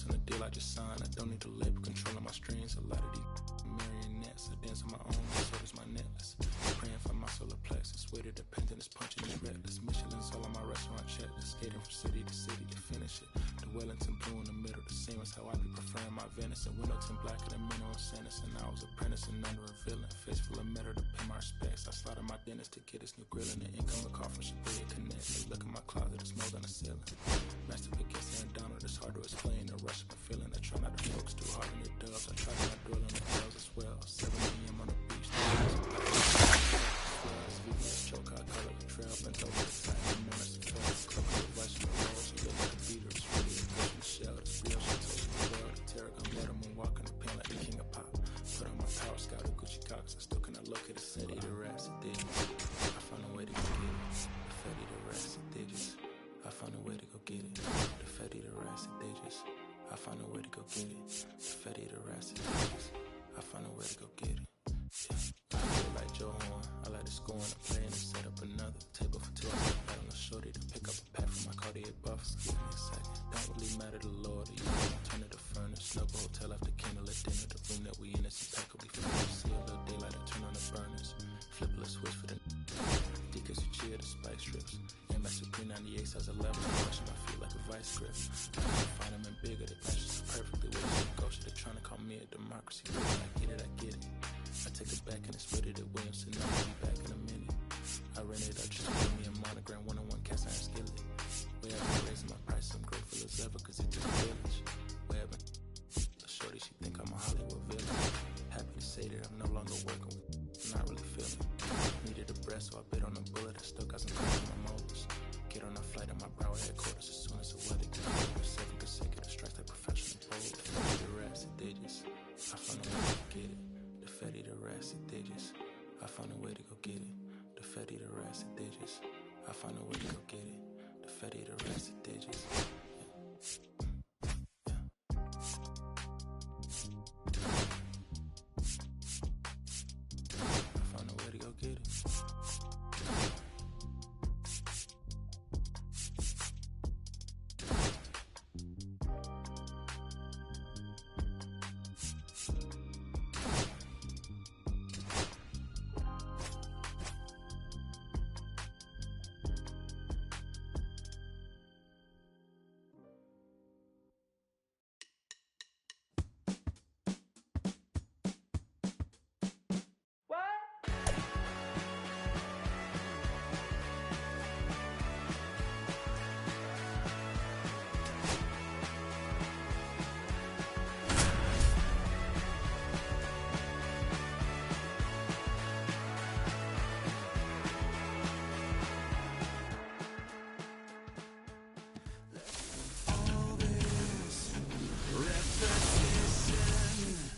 In the deal I just signed, I don't need to label controlling my strings. A lot of these marionettes, I dance on my own, so does my necklace. Praying for my solar plexus, way to dependent is punching is reckless. Michelin's all on my restaurant checklist, skating from city to city to finish it. The Wellington blue in the middle, the same as how I be preferring my venison. Windowton blacker than minnow and sentence, and I was apprenticing under a villain. Face full of metal to pay my respects. I slaughter my dentist to get his new grilling. The income call from Shibuya Connect. Look at my closet, it's more than a ceiling. Master against Aaron Donald, it's hard to explain. The rush of my feeling, I try not to focus too hard on the dubs. I try not to dwell on the L's as well. 7 a.m. on the beach. Choke, I call it a trail. Bent over the side, I'm on a control. Club with a vice from the wall. She look like a beater. It's really a push in the shell. It's real. She told me the world. The terror gun blood. I'm walking the pen like the king of pop. Put on my power scout of Gucci Cox. I still cannot locate the city. The rats, it did. I found a way to go get it. The fatty, the rats, it digits. I found a way to go get it. The fatty, the rats, it digits. I found a way to go get it. The fatty, the rats, it digits. I found a way to go get it. Yeah. I feel like Joe Horn. I like to score and play and set up another table for 2. I don't know shorty to pick up a pack from my Cartier buffs. Give me a second. Don't really matter to the Lord. You turn to the furnace. Snuggle hotel after candle at dinner. The room that we in is impeccably furnished. See a little daylight. I turn on the burners. Flip a switch for the Deacons who cheer the spice strips. MS with 398 size 11. Brushing my feet like a vice grip. I find them in bigger. They match so perfectly with the ghost. They're trying to call me a democracy. I get it, I get it. I take it back and it's with it at Williamson. I'll be back in a minute. I ran it up just to give me a monogram. 1-on-1 cast iron skillet. Way I've been raising my price. I'm grateful as ever cause it took a village. Way I've been a shorty, she think I'm a Hollywood villain. Happy to say that I'm no longer working with. Not really feeling. Needed a breath, so I bit on a bullet. I still got some cracks in my molars. Get on a flight at my Broward headquarters as soon as the weather gets over. 7 consecutive strikes like professional bowlers. The fatty, the rats, it digits. I found a way to get it. The fatty, the rats, it digits. I found a way to go get it. The fatty, the rats, it digits. I found a way to go get it. The fatty, the rats, it digits.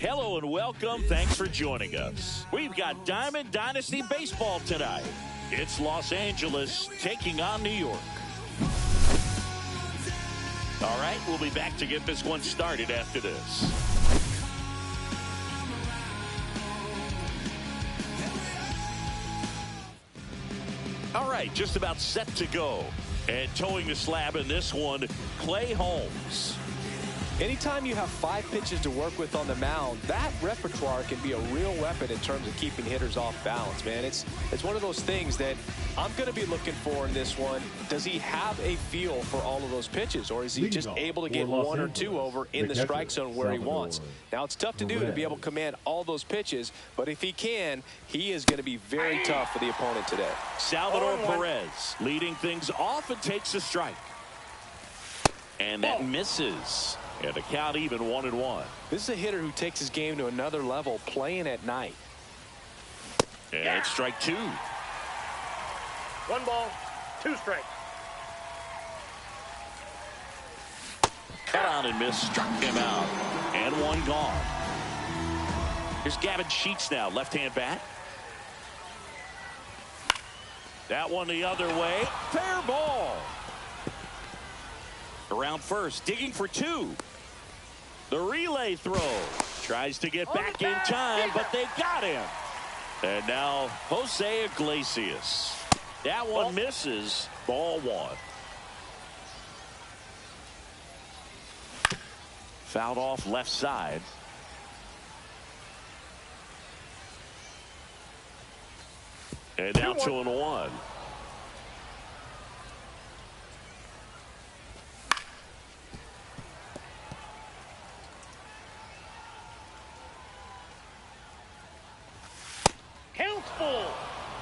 Hello and welcome. Thanks for joining us. We've got Diamond Dynasty Baseball tonight. It's Los Angeles taking on New York. All right, we'll be back to get this one started after this. All right, just about set to go. And towing the slab in this one, Clay Holmes. Anytime you have 5 pitches to work with on the mound, that repertoire can be a real weapon in terms of keeping hitters off balance, man. It's one of those things that I'm going to be looking for in this one. Does he have a feel for all of those pitches, or is he just able to get 1 or 2 over in the strike zone where he wants? Now, it's tough to do to be able to command all those pitches, but if he can, he is going to be very tough for the opponent today. Salvador Perez leading things off and takes a strike. And that misses. And the count even 1-1. This is a hitter who takes his game to another level playing at night. And strike 2. 1 ball. 2 strikes. Cut out and missed, struck him out. And 1 gone. Here's Gavin Sheets now, left-hand bat. That one the other way. Fair ball. Around first, digging for 2. The relay throw. Tries to get back in time, but they got him. And now Jose Iglesias. That one misses. Ball 1. Fouled off left side. And now 2-1. Count's full.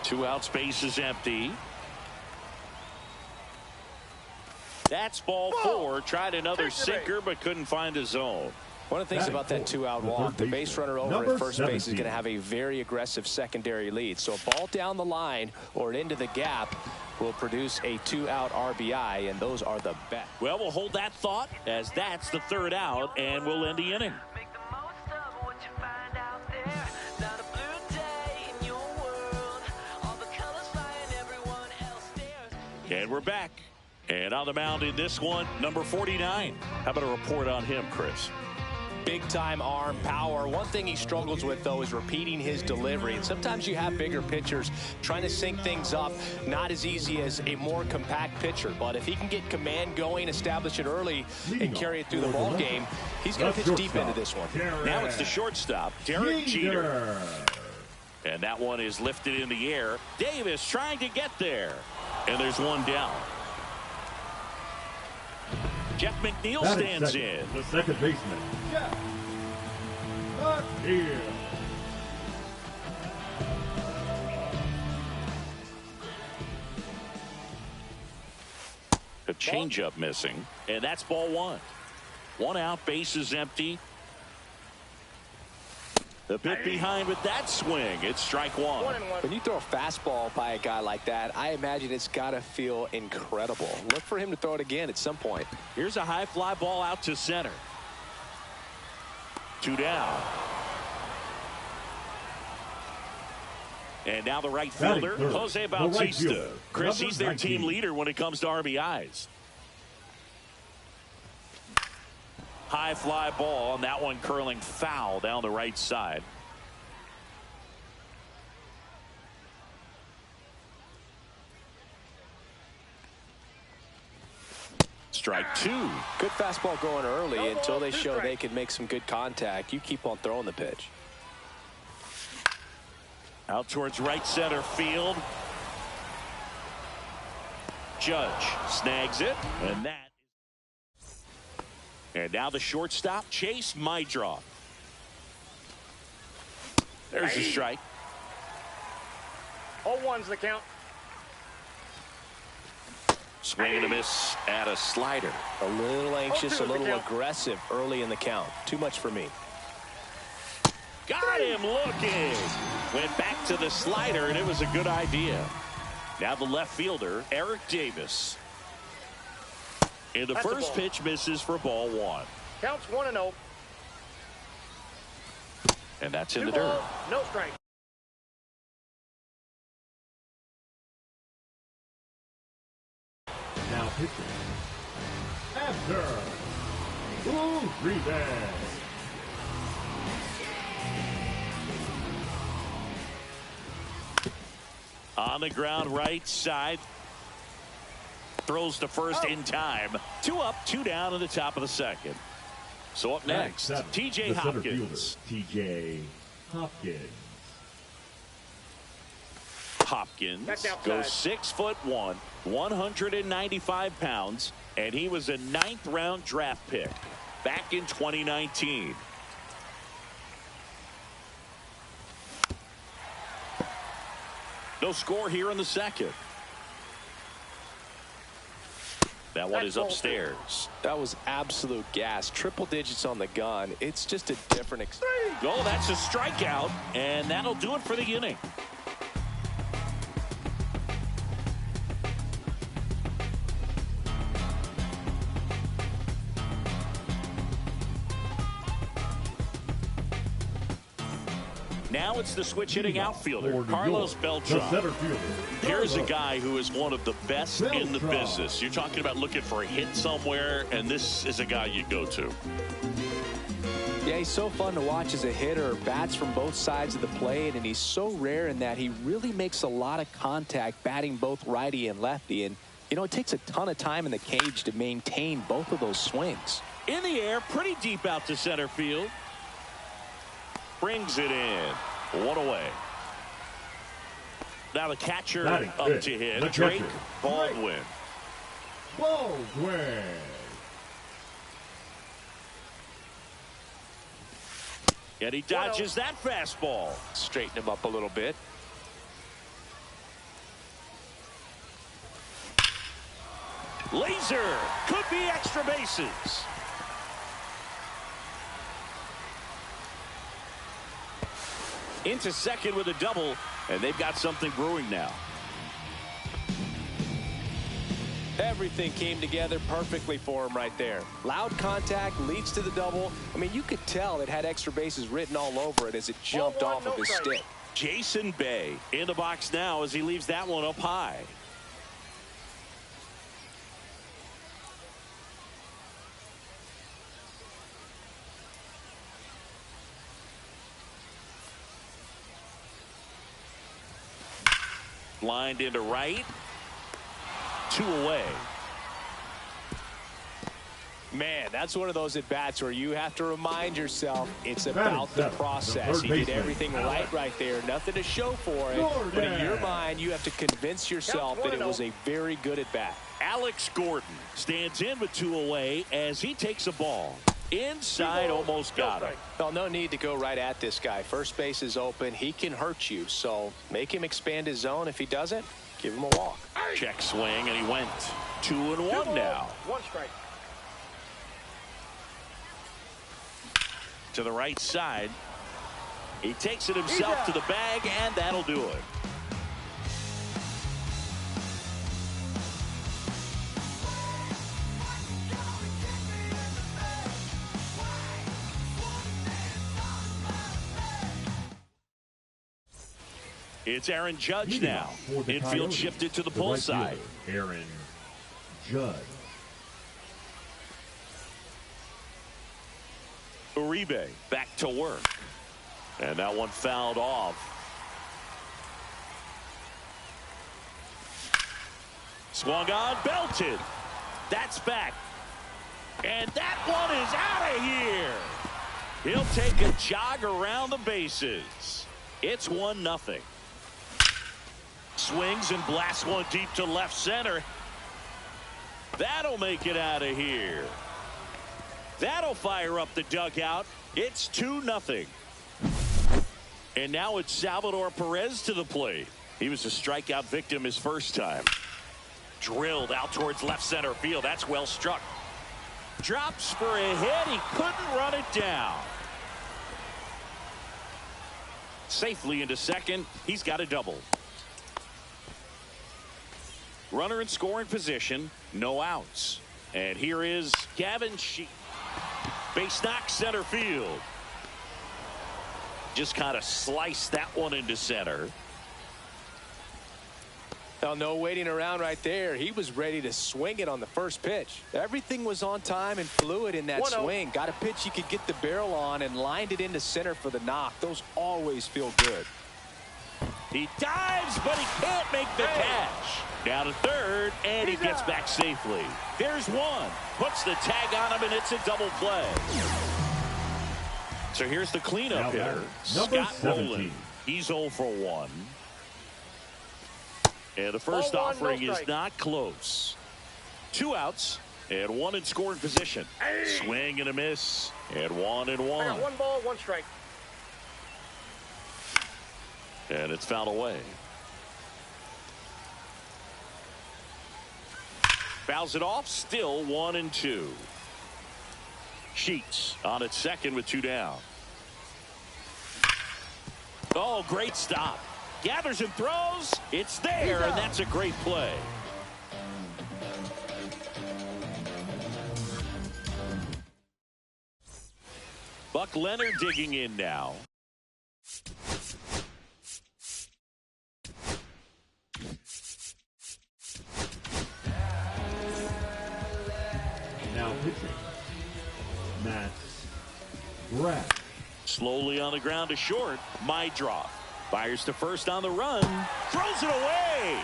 2 outs, base is empty. That's ball 4. Tried another sinker, but couldn't find a zone. One of the things about that 2-out walk, the base runner over at first base is going to have a very aggressive secondary lead. So a ball down the line or into the gap will produce a 2-out RBI, and those are the best. Well, we'll hold that thought as that's the 3rd out, and we'll end the inning. And we're back. And on the mound in this one, number 49. How about a report on him, Chris? Big-time arm power. One thing he struggles with, though, is repeating his delivery. And sometimes you have bigger pitchers trying to sync things up. Not as easy as a more compact pitcher. But if he can get command going, establish it early, and carry it through the ball game, he's going to pitch deep into this one. Now it's the shortstop, Derek Jeter. And that one is lifted in the air. Davis trying to get there. And there's 1 down. Jeff McNeil stands in. The second baseman, Jeff McNeil. A changeup missing, and that's ball 1. 1 out, base is empty. The bit behind with that swing. It's strike 1. When you throw a fastball by a guy like that, I imagine it's got to feel incredible. Look for him to throw it again at some point. Here's a high fly ball out to center. 2 down. And now the right fielder, Jose Bautista. Chris, he's their team leader when it comes to RBIs. High fly ball, and that one curling foul down the right side. Strike 2. Good fastball going early until they show they can make some good contact. You keep on throwing the pitch. Out towards right center field. Judge snags it, and that. And now the shortstop, Chase Mydroff. There's a strike. 0-1's the count. Swing and a miss at a slider. A little anxious, a little aggressive early in the count. Too much for me. Got him looking. Went back to the slider, and it was a good idea. Now the left fielder, Eric Davis. And the first pitch misses for ball 1. Counts 1-0. And that's in the dirt. No strike. Now pitching. After Uribe. On the ground right side. Throws to first in time. 2 up, 2 down in the top of the 2nd. So up next, T.J. Hopkins. T.J. Hopkins. Hopkins goes 6'1", 195 pounds, and he was a 9th round draft pick back in 2019. No score here in the 2nd. That one is upstairs. That was absolute gas. Triple digits on the gun. It's just a different experience. Oh, that's a strikeout, and that'll do it for the inning. Now it's the switch hitting outfielder, For New Carlos York, Beltran. the center fielder, Here's a Carlos guy who is one of the best in the Beltran. business. You're talking about looking for a hit somewhere, and this is a guy you go to. Yeah, he's so fun to watch as a hitter. Bats from both sides of the plate, and he's so rare in that he really makes a lot of contact batting both righty and lefty. And, you know, it takes a ton of time in the cage to maintain both of those swings. In the air, pretty deep out to center field. Brings it in. One away. Now the catcher Batting up fifth, to hit. the Drake catcher, Baldwin. Baldwin. And he dodges that fastball. Straighten him up a little bit. Laser. Could be extra bases. Into second with a double, and they've got something brewing now. Everything came together perfectly for him right there. Loud contact leads to the double. I mean, you could tell it had extra bases written all over it as it jumped off of his stick. Jason Bay in the box now as he leaves that one up high. Lined into right. 2 away. Man, that's one of those at-bats where you have to remind yourself it's about the process. He did everything right there. Nothing to show for it. But in your mind, you have to convince yourself that it was a very good at-bat. Alex Gordon stands in with 2 away as he takes a ball. Inside, almost got him. Well, no need to go right at this guy. First base is open. He can hurt you. So make him expand his zone. If he doesn't, give him a walk. Check swing, and he went 2-1 now. 1 strike. To the right side. He takes it himself to the bag, and that'll do it. It's Aaron Judge now. Infield shifted to the pull right side. Fielder, Aaron Judge. Uribe back to work. And that one fouled off. Swung on, belted. That's back. And that one is out of here. He'll take a jog around the bases. It's 1-0. Swings and blasts one deep to left center. That'll make it out of here. That'll fire up the dugout. It's 2-0. And now it's Salvador Perez to the plate. He was a strikeout victim his first time. Drilled out towards left center field. That's well struck. Drops for a hit. He couldn't run it down. Safely into second. He's got a double. Runner in scoring position. No outs. And here is Gavin Sheets. Base knock center field. Just kind of sliced that one into center. Well, no waiting around right there. He was ready to swing it on the first pitch. Everything was on time and fluid in that swing. Got a pitch he could get the barrel on and lined it into center for the knock. Those always feel good. He dives, but he can't make the catch. Down to third, and he gets back safely. There's one. Puts the tag on him, and it's a double play. So here's the cleanup hitter, Scott Rowland. He's 0 for 1. And the first offering is not close. 2 outs and 1 in scoring position. Swing and a miss, and 1-1. I got 1 ball, 1 strike. And it's fouled away. Fouls it off, still 1-2. Sheets on at second with 2 down. Oh, great stop. Gathers and throws. It's there, and that's a great play. Buck Leonard digging in now. Brett. Slowly on the ground to short. Meidroth fires to first on the run. Throws it away.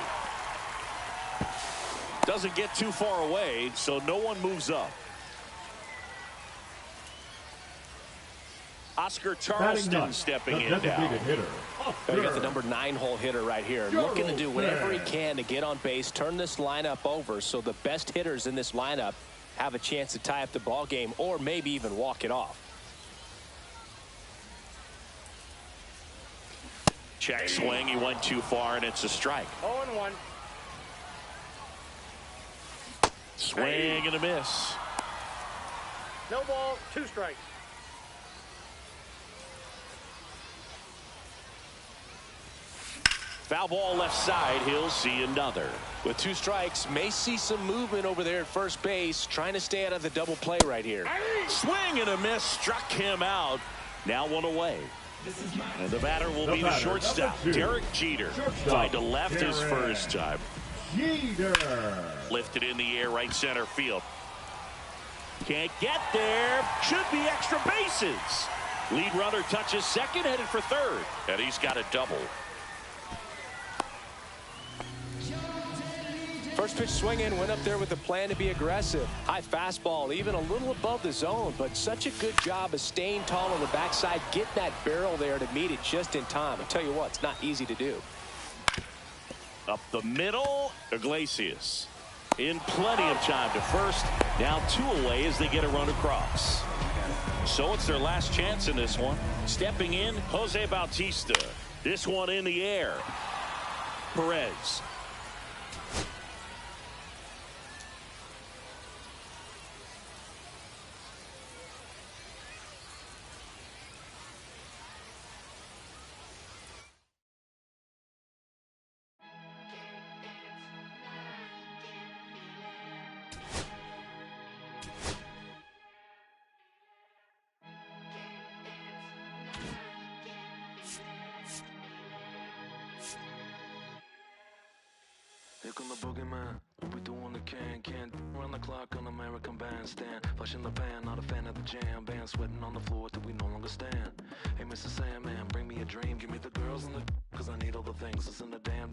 Doesn't get too far away, so no one moves up. Oscar Charleston stepping in now. You got the number 9 hole hitter right here, looking to do whatever he can to get on base, turn this lineup over so the best hitters in this lineup have a chance to tie up the ball game or maybe even walk it off. Check swing. He went too far, and it's a strike. 0-1. Swing and a miss. No ball, 2 strikes. Foul ball left side. He'll see another. With 2 strikes, may see some movement over there at first base, trying to stay out of the double play right here. Swing and a miss. Struck him out. Now 1 away. And the batter will be the shortstop, Derek Jeter. Tried to left his first time. Jeter. Lifted in the air, right center field. Can't get there. Should be extra bases. Lead runner touches second, headed for third. And he's got a double. First pitch swinging, went up there with a plan to be aggressive. High fastball, even a little above the zone, but such a good job of staying tall on the backside, getting that barrel there to meet it just in time. I'll tell you what, it's not easy to do. Up the middle, Iglesias. In plenty of time to first. Now 2 away as they get a run across. So it's their last chance in this one. Stepping in, Jose Bautista. This one in the air. Perez. Here come the boogeyman. We doing the can't run the clock on American Bandstand. Flush in the pan, not a fan of the jam band. Sweating on the floor till we no longer stand. Hey, Mr. Sandman, bring me a dream. Give me the girls and the cause I need all the things. Listen to damn,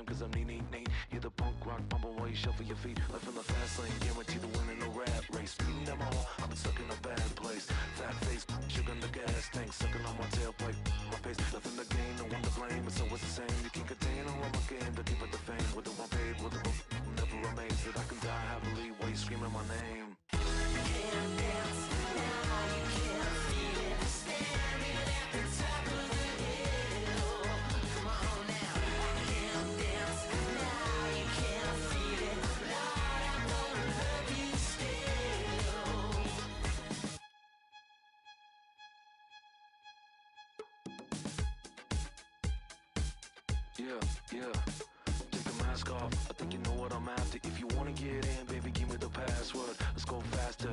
cause I'm neat. Hear the punk rock bumble while you shuffle your feet. Life in the fast lane, guaranteed to win in a rap race. Speeding them all, I've been stuck in a bad place. Fat face, sugar in the gas tank, sucking on my tailpipe. My pace, nothing to gain, no one to blame. It's always the same. You can't contain all my game, to keep it the fame. With the one paid, with the one, I'm never amazed that I can die happily while you screaming my name. Yeah, take the mask off, I think you know what I'm after. If you wanna get in, baby, give me the password. Let's go faster,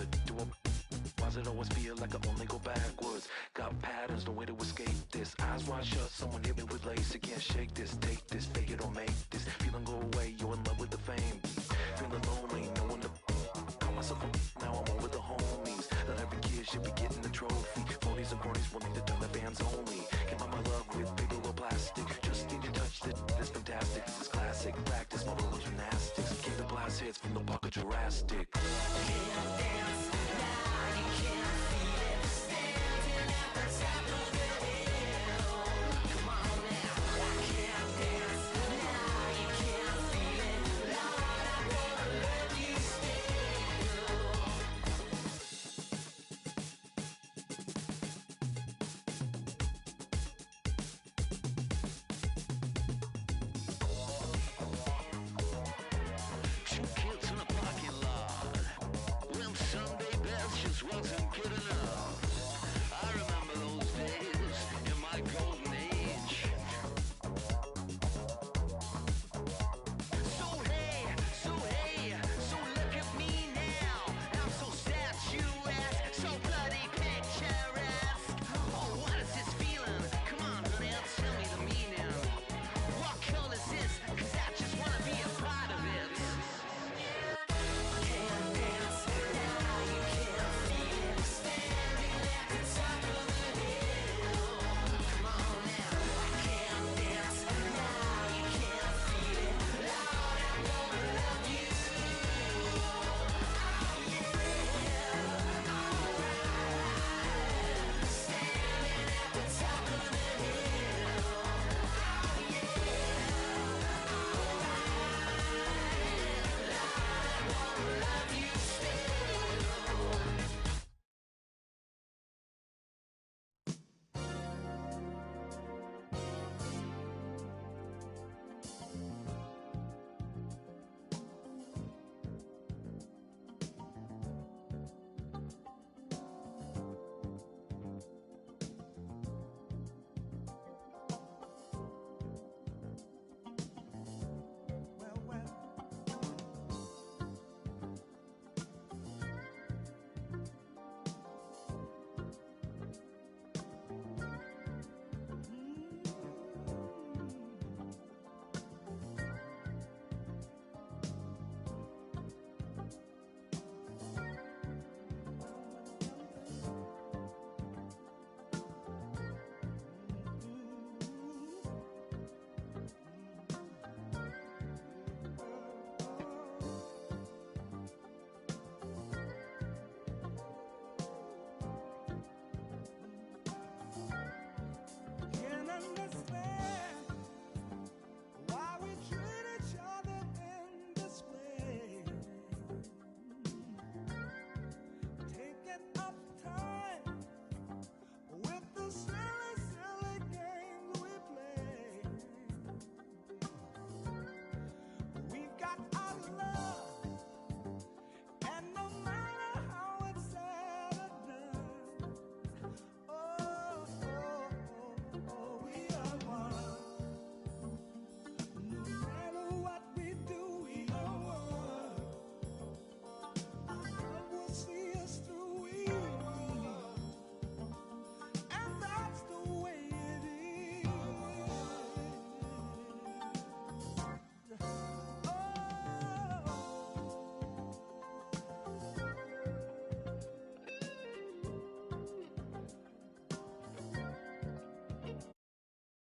why does it always feel like I only go backwards? Got patterns, no way to escape this. Eyes wide shut, someone hit me with lace. You can't shake this, take this, fake it or make this. Feeling go away, you're in love with the fame. Feeling lonely, no one to call myself now I'm on with the homies. That every kid should be getting a trophy. Phonies and cronies will need to turn the fans only. Can't buy my love with paper or plastic. Just need to touch it, it's fantastic. This is classic practice, model gymnastics. Keep the blast hits from the bucket Jurassic.